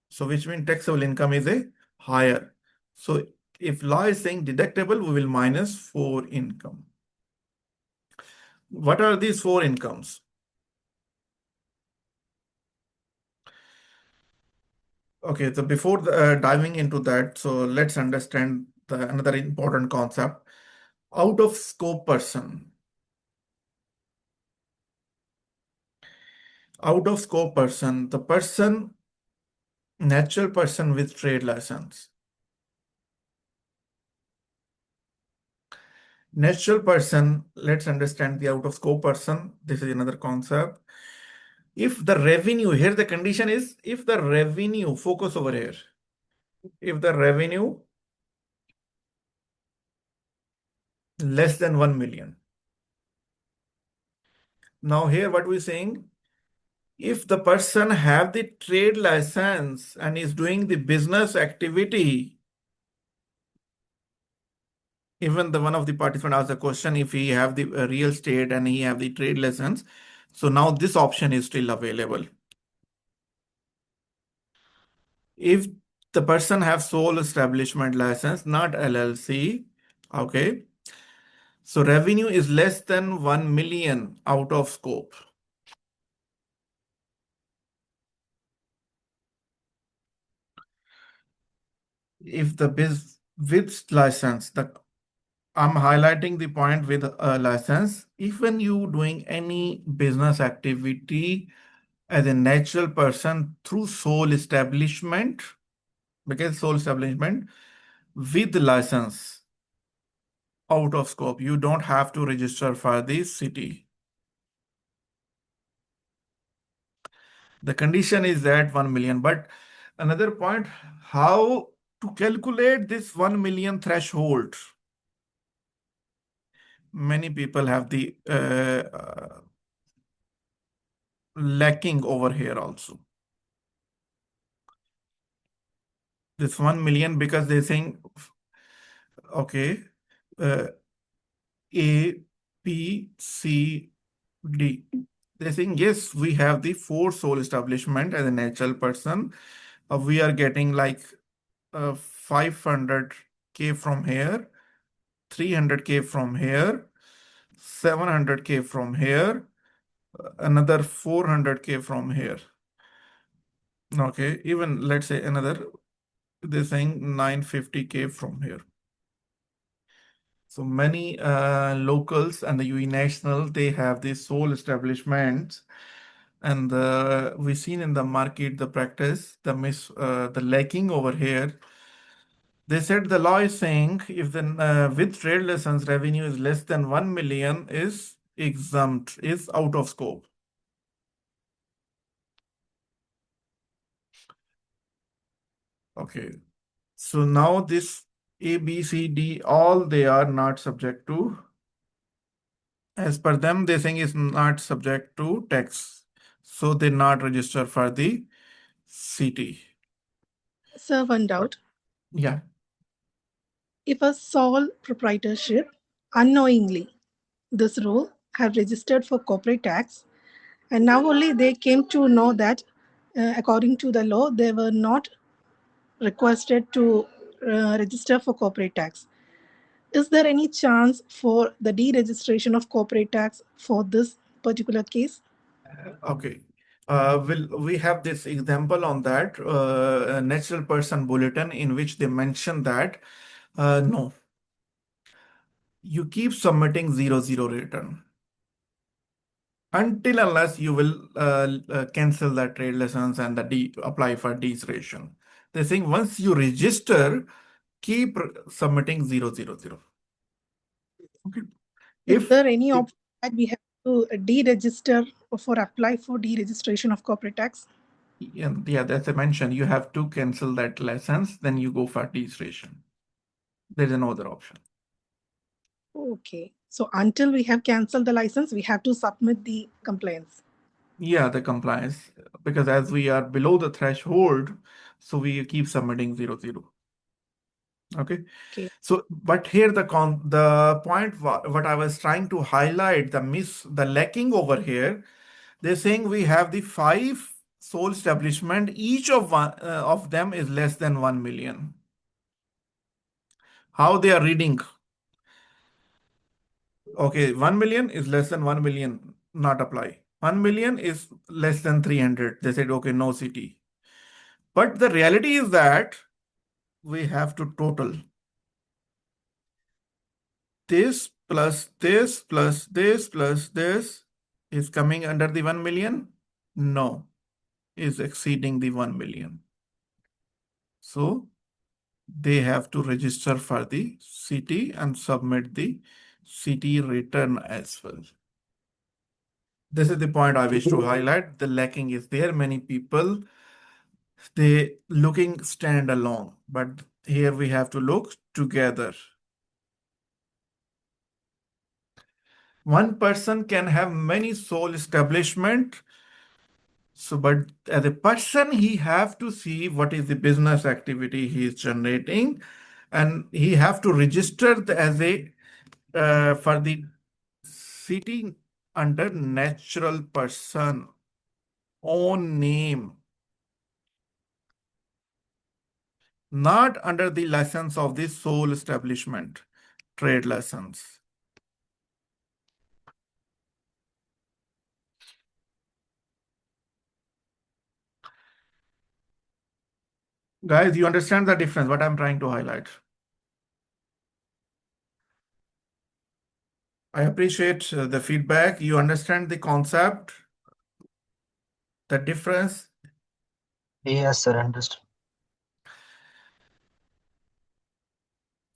S1: So which means taxable income is a higher. So if law is saying deductible, we will minus four income. What are these four incomes? Okay, so before diving into that, so let's understand another important concept. Out of scope person. Out of scope person, the person, natural person with trade license. Natural person, let's understand the out of scope person. This is another concept. If the revenue, here the condition is if the revenue, focus over here. If the revenue less than 1 million. Now here what we're saying, if the person have the trade license and is doing the business activity, even the one of the participant asked a question, if he have the real estate and he have the trade license, so now this option is still available. If the person have sole establishment license, not LLC, okay, so revenue is less than 1 million out of scope. If the biz with license, I'm highlighting the point with a license. If when you doing any business activity as a natural person through sole establishment, because sole establishment with license out of scope, you don't have to register for the city. The condition is that 1 million. But another point, how to calculate this 1 million threshold? Many people have the lacking over here also. This 1 million, because they're saying, okay, A, B, C, D. They're saying, yes, we have the four sole establishment as a natural person. We are getting like 500K from here, 300K from here, 700K from here, another 400K from here. Okay, even let's say another, they're saying 950K from here. So many locals and the UAE national, they have these sole establishments, and we've seen in the market the practice, the lacking over here. They said the law is saying if the with trade license revenue is less than 1 million is exempt, is out of scope. Okay, so now this A, B, C, D, all they are not subject to. As per them, they saying is not subject to tax. So they not register for the city.
S4: Sir, one doubt.
S1: Yeah.
S4: If a sole proprietorship unknowingly this rule have registered for corporate tax, and now only they came to know that according to the law they were not requested to register for corporate tax. Is there any chance for the deregistration of corporate tax for this particular case?
S1: Okay. We have this example on that a natural person bulletin in which they mention that no, you keep submitting 00 return until unless you will cancel that trade license and apply for registration. They're saying once you register, keep submitting 000. Okay.
S4: Is
S1: If
S4: there any option that we have to deregister for apply for deregistration of corporate tax?
S1: yeah, that's I mentioned, you have to cancel that license, then you go for registration. There's no other option.
S4: Okay. So until we have cancelled the license, we have to submit the complaints.
S1: Yeah, the compliance, because as we are below the threshold, so we keep submitting 00. Okay.
S4: Okay.
S1: So, but here the point what I was trying to highlight, the lacking over here, they're saying we have the 5 sole establishment, each of them is less than 1 million. How they are reading? Okay, 1 million is less than 1 million, not apply. 1 million is less than 300. They said, okay, no CT. But the reality is that we have to total this plus this plus this plus this is coming under the 1 million. No, is exceeding the 1 million. So they have to register for the CT and submit the CT return as well. This is the point I wish to highlight. The lacking is there. Many people, they looking standalone, but here we have to look together. One person can have many sole establishment. So, but as a person, he have to see what is the business activity he is generating, and he have to register as a for the city under natural person own name, not under the license of the sole establishment, trade license. Guys, you understand the difference, what I'm trying to highlight? I appreciate the feedback. You understand the concept, the difference?
S3: Yes, sir, understood.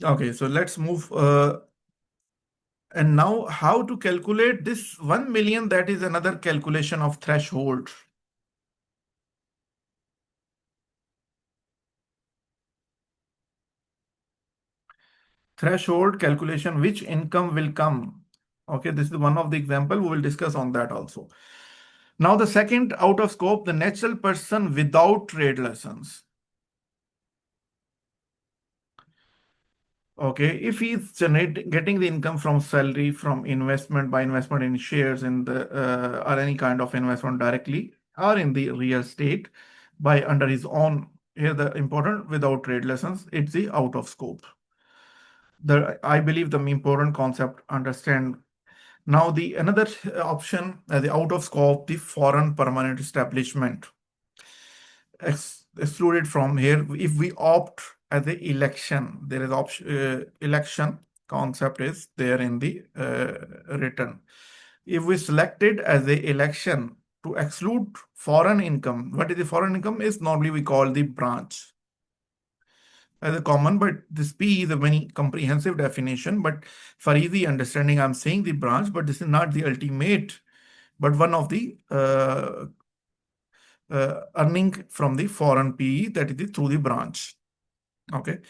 S1: Okay, so let's move. And now how to calculate this 1 million, that is another calculation of threshold. Threshold calculation, which income will come. Okay, this is one of the example, we will discuss on that also. Now the second out of scope, the natural person without trade license. Okay, if he's getting the income from salary, from investment, by investment in shares in the or any kind of investment directly, or in the real estate by under his own, here the important without trade license, it's the out of scope. I believe the important concept understand. Now the another option, the out of scope, the foreign permanent establishment. Excluded from here if we opt as the election. There is option election concept is there in the written. If we selected as the election to exclude foreign income, what is the foreign income is normally we call the branch as a common, but this P is a very comprehensive definition. But for easy understanding, I'm saying the branch, but this is not the ultimate, but one of the earning from the foreign PE, that is through the branch. Okay.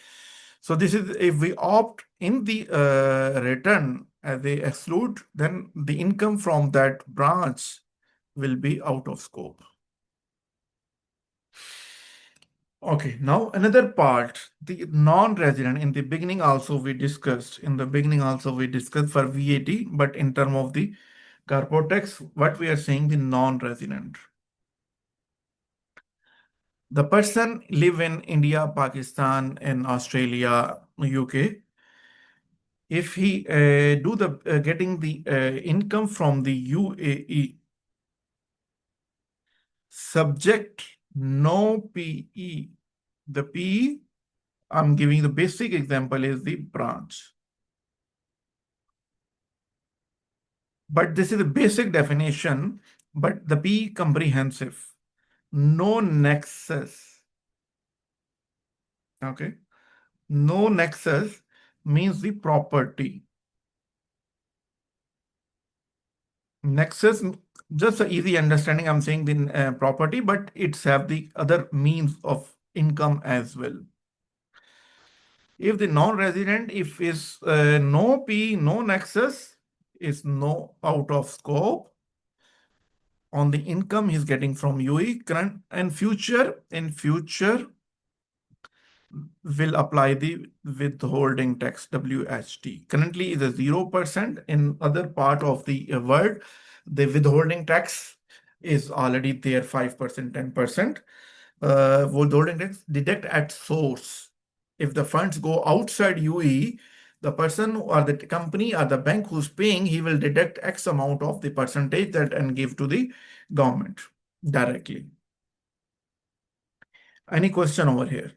S1: So this is if we opt in the return as they exclude, then the income from that branch will be out of scope. Okay, now another part, the non-resident. In the beginning also we discussed, for VAT, but in terms of the corporate tax, what we are saying, the non-resident. The person live in India, Pakistan, and Australia, UK. If he do the getting the income from the UAE, subject no PE. The PE, I'm giving the basic example is the branch. But this is a basic definition, but the PE comprehensive. No nexus. Okay. No nexus means the property. Nexus, just an easy understanding, I'm saying the property, but it's have the other means of income as well. If the non-resident, if is no P, no nexus, is no out of scope. On the income he's getting from UAE, current and future, in future will apply the withholding tax, WHT. Currently is a 0%. In other part of the world, the withholding tax is already there, 5%, 10%. Withholding tax deduct at source. If the funds go outside UAE, the person or the company or the bank who's paying, he will deduct X amount of the percentage that and give to the government directly. Any question over here?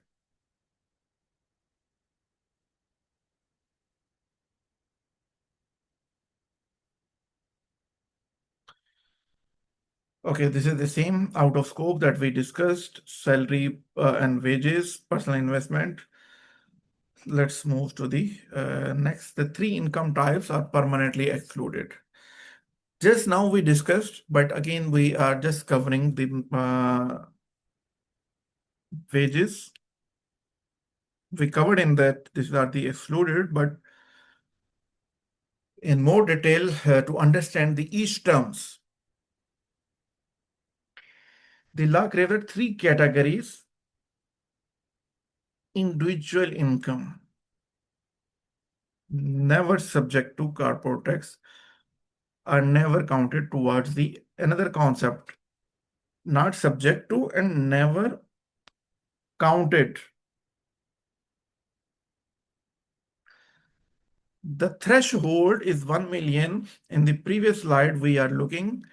S1: Okay, this is the same out of scope that we discussed, salary and wages, personal investment. Let's move to the next. The three income types are permanently excluded. Just now we discussed, but again, we are just covering the wages. We covered in that these are the excluded, but in more detail to understand the each terms. The law created three categories. Individual income, never subject to corporate tax, are never counted towards the another concept, not subject to and never counted. The threshold is 1 million. In the previous slide, we are looking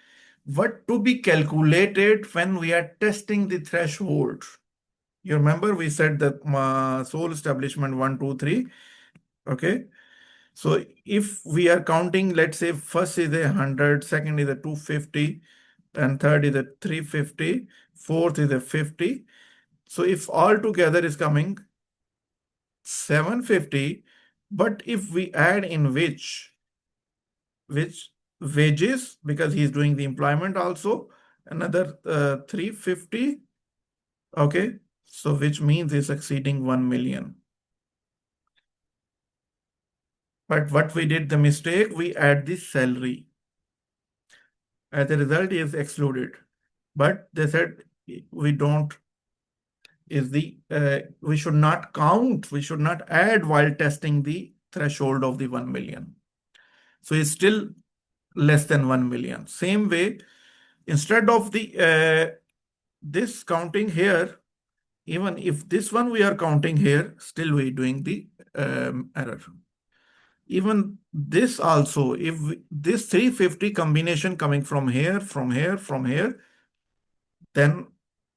S1: what to be calculated when we are testing the threshold. You remember we said that sole establishment 1, 2, 3. Okay. So if we are counting, let's say first is a 100, second is a 250, and third is a 350, fourth is a 50. So if all together is coming 750, but if we add in which wages, because he's doing the employment also, another 350, okay, so which means it's exceeding 1 million. But what we did the mistake, we add the salary. As a result, he is excluded. But they said we don't, is the we should not count, we should not add while testing the threshold of the 1 million. So it's still less than 1 million. Same way, instead of the this counting here, even if this one we are counting here, still we're doing the error. Even this also, if this 350 combination coming from here, from here, from here, then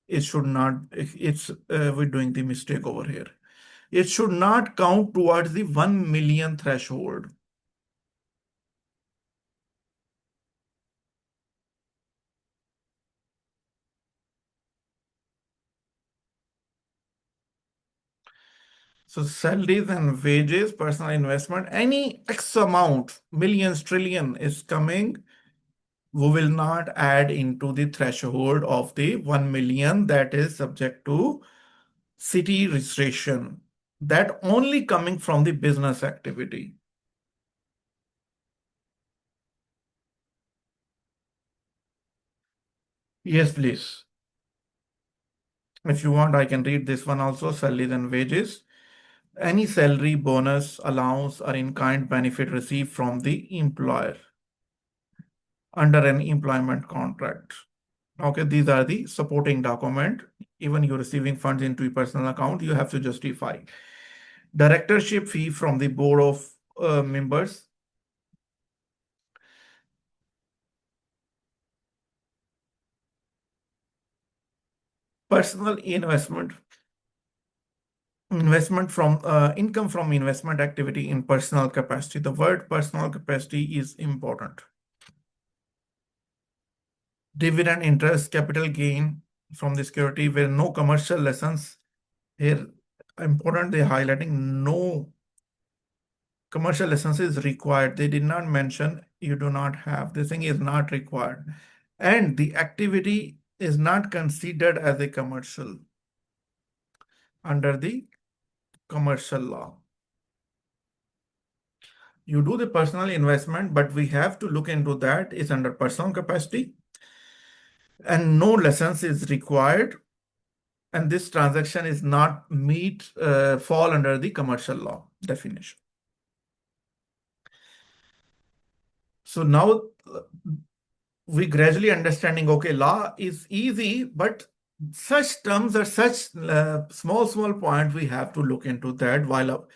S1: it should not, it's we're doing the mistake over here. It should not count towards the 1 million threshold. So salaries and wages, personal investment, any X amount, millions, trillion is coming, we will not add into the threshold of the 1 million that is subject to city registration. That only coming from the business activity. Yes, please. If you want, I can read this one also, salaries and wages. Any salary, bonus, allowance, or in-kind benefit received from the employer under an employment contract. Okay, these are the supporting document. Even you're receiving funds into your personal account, you have to justify. Directorship fee from the board of members. Personal investment from income from investment activity in personal capacity. The word personal capacity is important. Dividend interest, capital gain from the security where no commercial lessons. Here, important, they're highlighting no commercial license is required. They did not mention you do not have. This thing is not required. And the activity is not considered as a commercial under the commercial law. You do the personal investment, but we have to look into that is under personal capacity and no license is required. And this transaction is not fall under the commercial law definition. So now we gradually understanding, okay, law is easy, but such terms are such small points we have to look into that while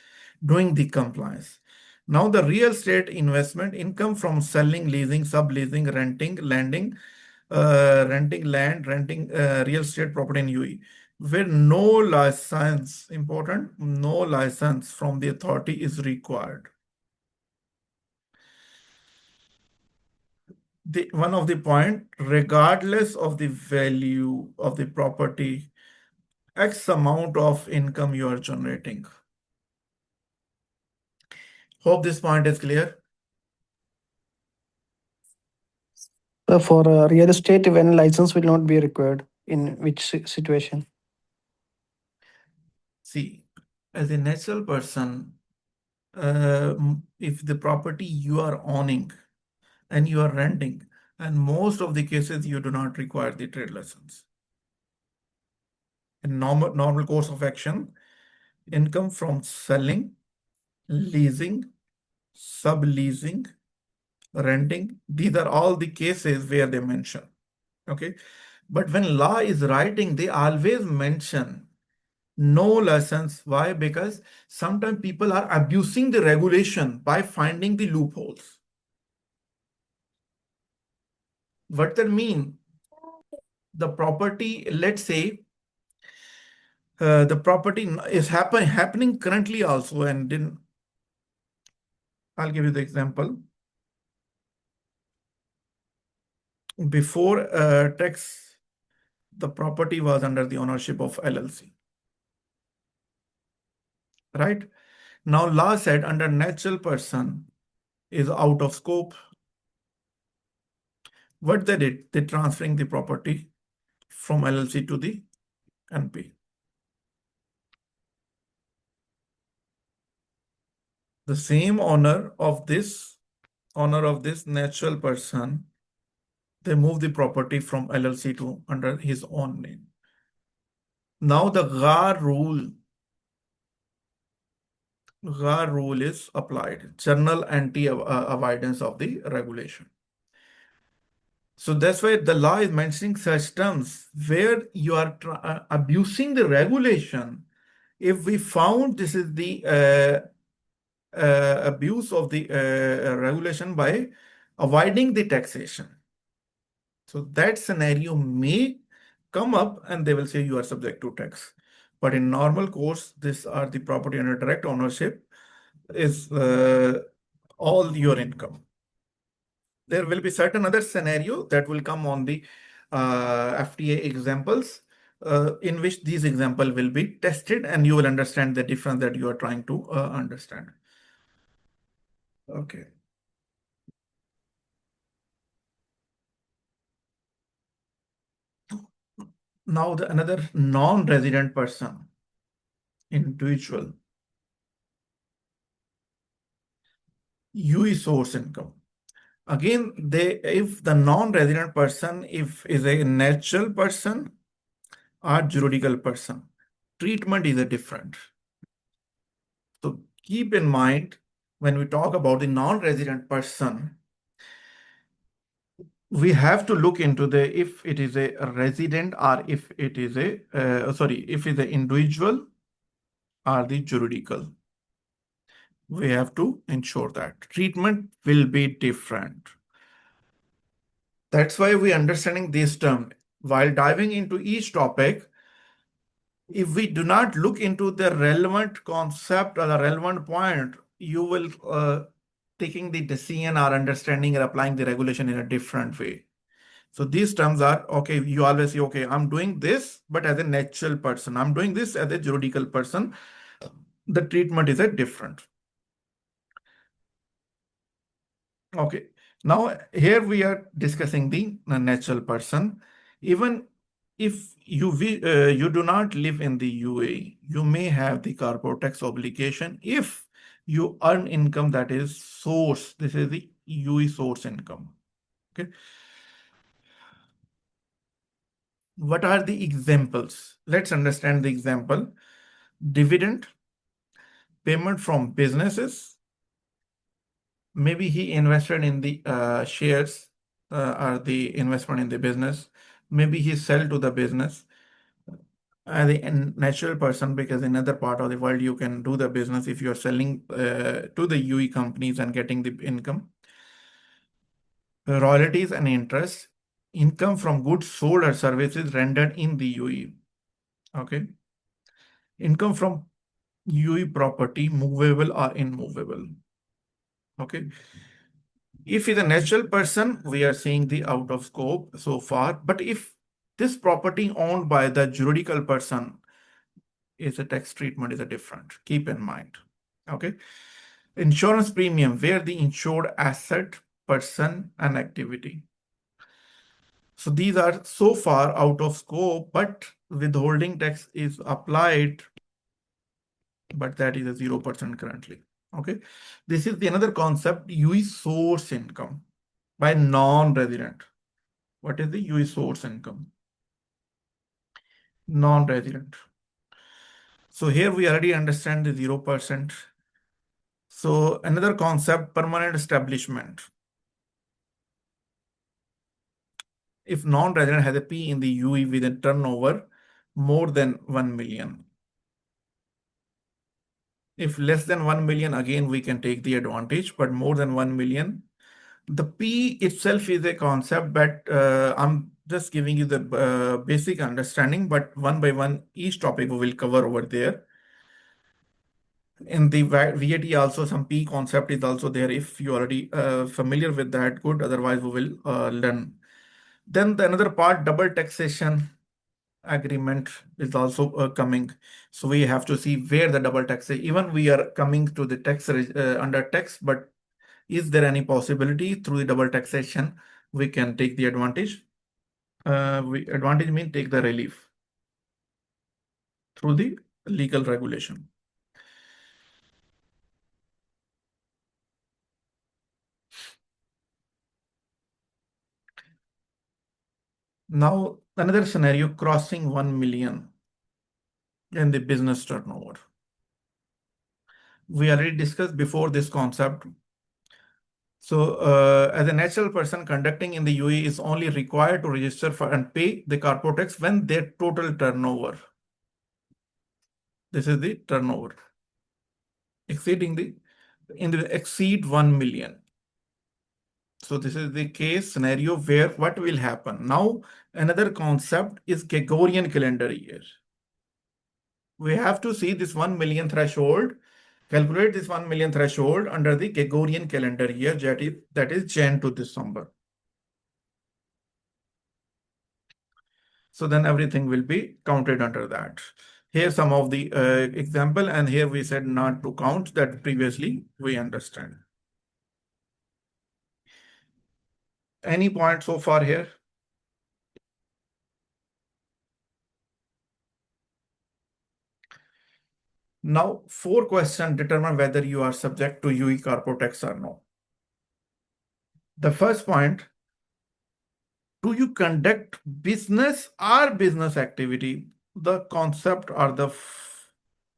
S1: doing the compliance. Now the real estate investment income from selling, leasing, subleasing, renting, lending, renting land, renting real estate property in UAE, where no license, important, no license from the authority is required. One of the point, regardless of the value of the property, X amount of income you are generating. Hope this point is clear.
S5: For real estate, when license will not be required, in which situation?
S1: See, as a natural person, if the property you are owning and you are renting, and most of the cases you do not require the trade license. In normal course of action, income from selling, leasing, subleasing, renting, these are all the cases where they mention. Okay. But when law is writing, they always mention no license. Why? Because sometimes people are abusing the regulation by finding the loopholes. What that mean? The property, let's say, the property is happening currently also, and then I'll give you the example. Before tax, the property was under the ownership of LLC. Right? Now law said under natural person is out of scope. What they did, they transferring the property from LLC to the NP. The same owner of this natural person, they move the property from LLC to under his own name. Now the GAR rule is applied, general anti-avoidance of the regulation. So that's why the law is mentioning such terms where you are abusing the regulation. If we found this is the abuse of the regulation by avoiding the taxation. So that scenario may come up and they will say you are subject to tax. But in normal course, these are the property under direct ownership is all your income. There will be certain other scenario that will come on the FTA examples in which these example will be tested and you will understand the difference that you are trying to understand. Okay. Now another non-resident person, individual, UE source income. Again, if the non-resident person, if is a natural person or juridical person, treatment is a different. So keep in mind when we talk about the non-resident person, we have to look into the if it is a resident or if it is a if it's an individual or the juridical. We have to ensure that treatment will be different. That's why we understanding this term. While diving into each topic, if we do not look into the relevant concept or the relevant point, you will taking the decision or understanding or applying the regulation in a different way. So these terms are, okay, you always say, okay, I'm doing this, but as a natural person, I'm doing this as a juridical person. The treatment is a different. Okay. Now here we are discussing the natural person. Even if you do not live in the UAE, you may have the corporate tax obligation if you earn income that is source. This is the UAE source income. Okay. What are the examples? Let's understand the example. Dividend, payment from businesses. Maybe he invested in the shares or the investment in the business. Maybe he sell to the business as a natural person, because in other part of the world you can do the business if you are selling to the UE companies and getting the income. Royalties and interest, income from goods sold or services rendered in the UE. Okay. Income from UE property, movable or immovable. Okay. If he's a natural person, we are seeing the out of scope so far. But if this property owned by the juridical person, is a tax treatment is a different. Keep in mind. Okay. Insurance premium, where the insured asset, person, and activity. So these are so far out of scope, but withholding tax is applied, but that is a 0% currently. Okay. This is the another concept, UE source income by non-resident. What is the UE source income? Non-resident. So here we already understand the 0%. So another concept, permanent establishment. If non-resident has a P in the UE with a turnover more than 1 million. If less than 1 million, again, we can take the advantage, but more than 1 million. The P itself is a concept, but I'm just giving you the basic understanding, but one by one, each topic we will cover over there. In the VAT also, some P concept is also there. If you already familiar with that, good. Otherwise, we will learn. Then the another part, double taxation agreement is also coming. So we have to see where the double taxation, even we are coming to the tax under tax, but is there any possibility through the double taxation we can take the advantage? Advantage means take the relief through the legal regulation. Now, another scenario, crossing 1 million in the business turnover. We already discussed before this concept. So, as a natural person conducting in the UAE is only required to register for and pay the corporate tax when their total turnover. This is the turnover exceeding exceed 1 million. So this is the case scenario where what will happen. Now, another concept is Gregorian calendar year. We have to see this 1 million threshold, calculate this 1 million threshold under the Gregorian calendar year, that is Jan to December. So then everything will be counted under that. Here some of the example, and here we said not to count, that previously we understand. Any point so far here? Now, 4 questions determine whether you are subject to UE corporate tax or no. The first point, do you conduct business or business activity? The concept or the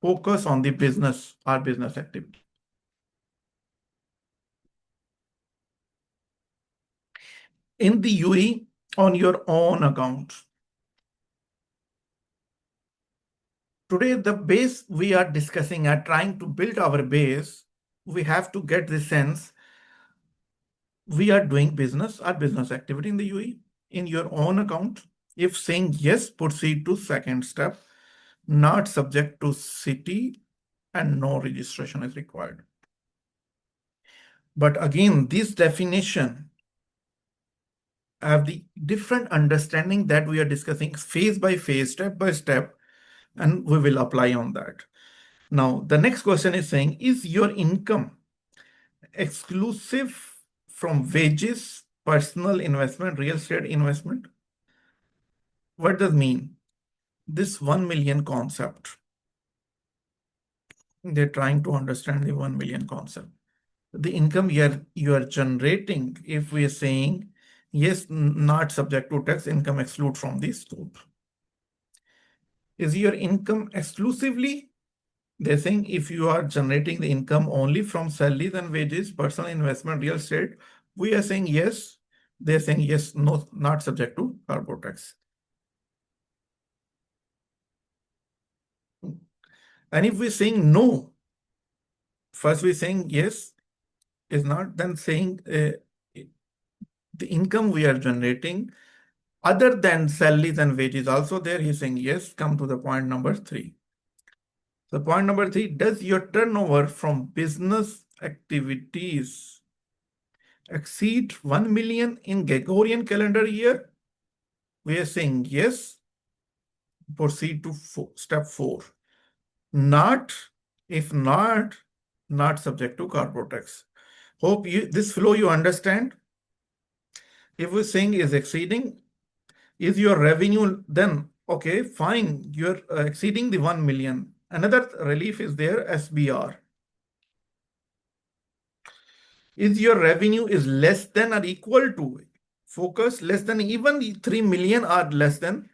S1: focus on the business or business activity. In the UAE, on your own account. Today, the base we are discussing and trying to build our base, we have to get the sense we are doing business or business activity in the UAE in your own account. If saying yes, proceed to second step, not subject to city and no registration is required. But again, this definition have the different understanding that we are discussing phase by phase, step by step, and we will apply on that. Now, the next question is saying, is your income exclusive from wages, personal investment, real estate investment? What does mean? This 1 million concept. They're trying to understand the 1 million concept. The income you are generating, if we are saying, yes, not subject to tax, income exclude from the scope. Is your income exclusively? They're saying if you are generating the income only from salaries and wages, personal investment, real estate, we are saying yes. They're saying yes, no, not subject to corporate tax. And if we're saying no, first we're saying yes is not, then saying the income we are generating other than salaries and wages also there, he's saying yes. Come to the point number 3. So point number 3, does your turnover from business activities exceed 1 million in Gregorian calendar year? We are saying yes. Proceed to step 4. Not, if not subject to corporate tax. Hope this flow you understand. If we're saying is exceeding, is your revenue, then okay, fine, you're exceeding the 1 million. Another relief is there, SBR. Is your revenue is less than or equal to, focus, less than, even 3 million or less than,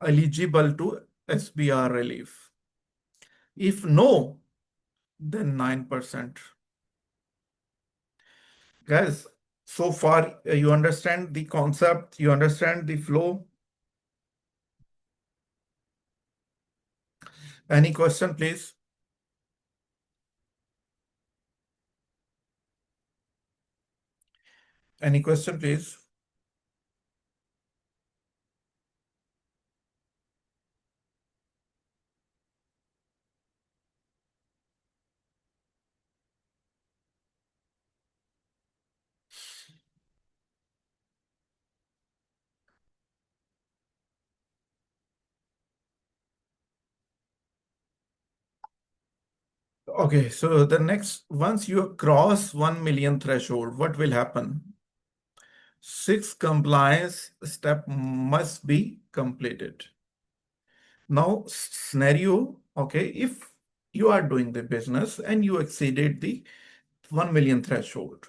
S1: eligible to SBR relief. If no, then 9%. Guys, so far you understand the concept, you understand the flow. Any question, please? Any question, please? Okay, so the next, once you cross 1 million threshold, what will happen? 6 compliance step must be completed. Now, scenario, okay, if you are doing the business and you exceeded the 1 million threshold,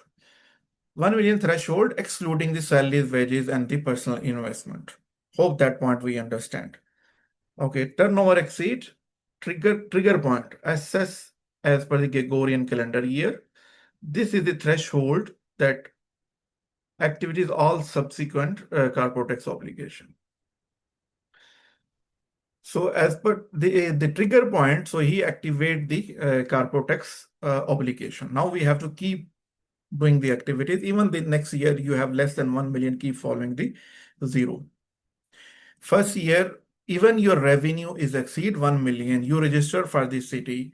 S1: 1 million threshold excluding the salaries, wages, and the personal investment. Hope that point we understand. Okay, turnover exceed, trigger point, assess as per the Gregorian calendar year. This is the threshold that activities all subsequent corporate tax obligation. So as per the trigger point, so he activate the corporate tax obligation. Now we have to keep doing the activities. Even the next year you have less than 1 million, keep following the 0. First year, even your revenue is exceed 1 million, you register for the city.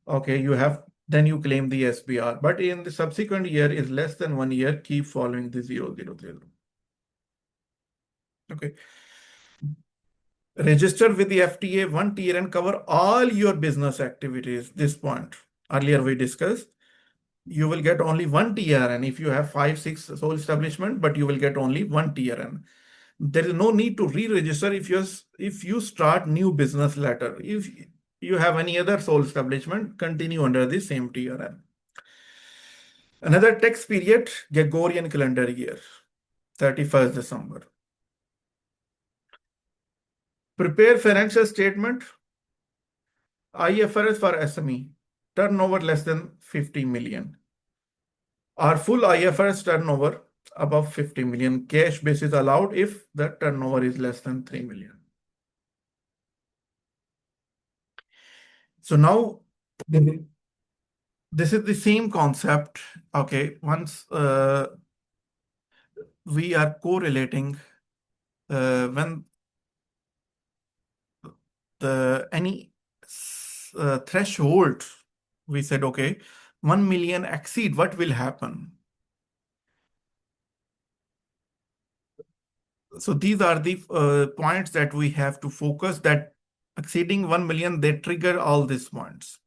S1: Okay, you have, then you claim the SBR. But in the subsequent year is less than 1 year, keep following the 0, 0, 0. Okay. Register with the FTA 1 tier and cover all your business activities. This point earlier we discussed. You will get only 1 TRN if you have 5, 6 sole establishment, but you will get only 1 TRN. There is no need to re-register if you start new business later. If you have any other sole establishment, continue under the same TRN. Another tax period, Gregorian calendar year, 31st December. Prepare financial statement, IFRS for SME, turnover less than 50 million. Our full IFRS turnover above 50 million. Cash basis allowed if the turnover is less than 3 million. So now this is the same concept. Okay, once we are correlating when any threshold, we said, okay, 1 million exceed, what will happen? So these are the points that we have to focus, that exceeding 1 million, they trigger all these points.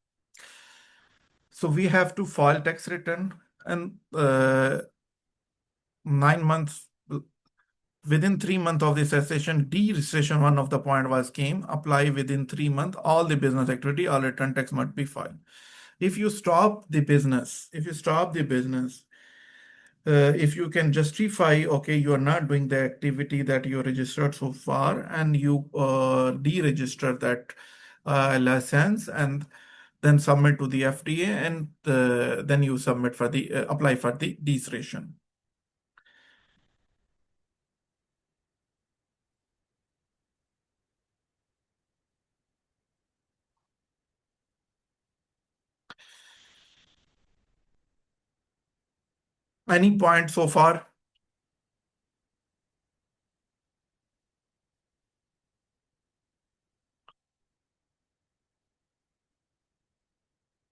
S1: So we have to file tax return and 9 months within 3 months of the cessation, deregistration, one of the point was came, apply within 3 months, all the business activity, all return tax must be filed. If you stop the business, if you can justify, okay, you are not doing the activity that you registered so far, and you deregister that license and then submit to the FDA, and then you submit for the apply for the deregistration. Any point so far?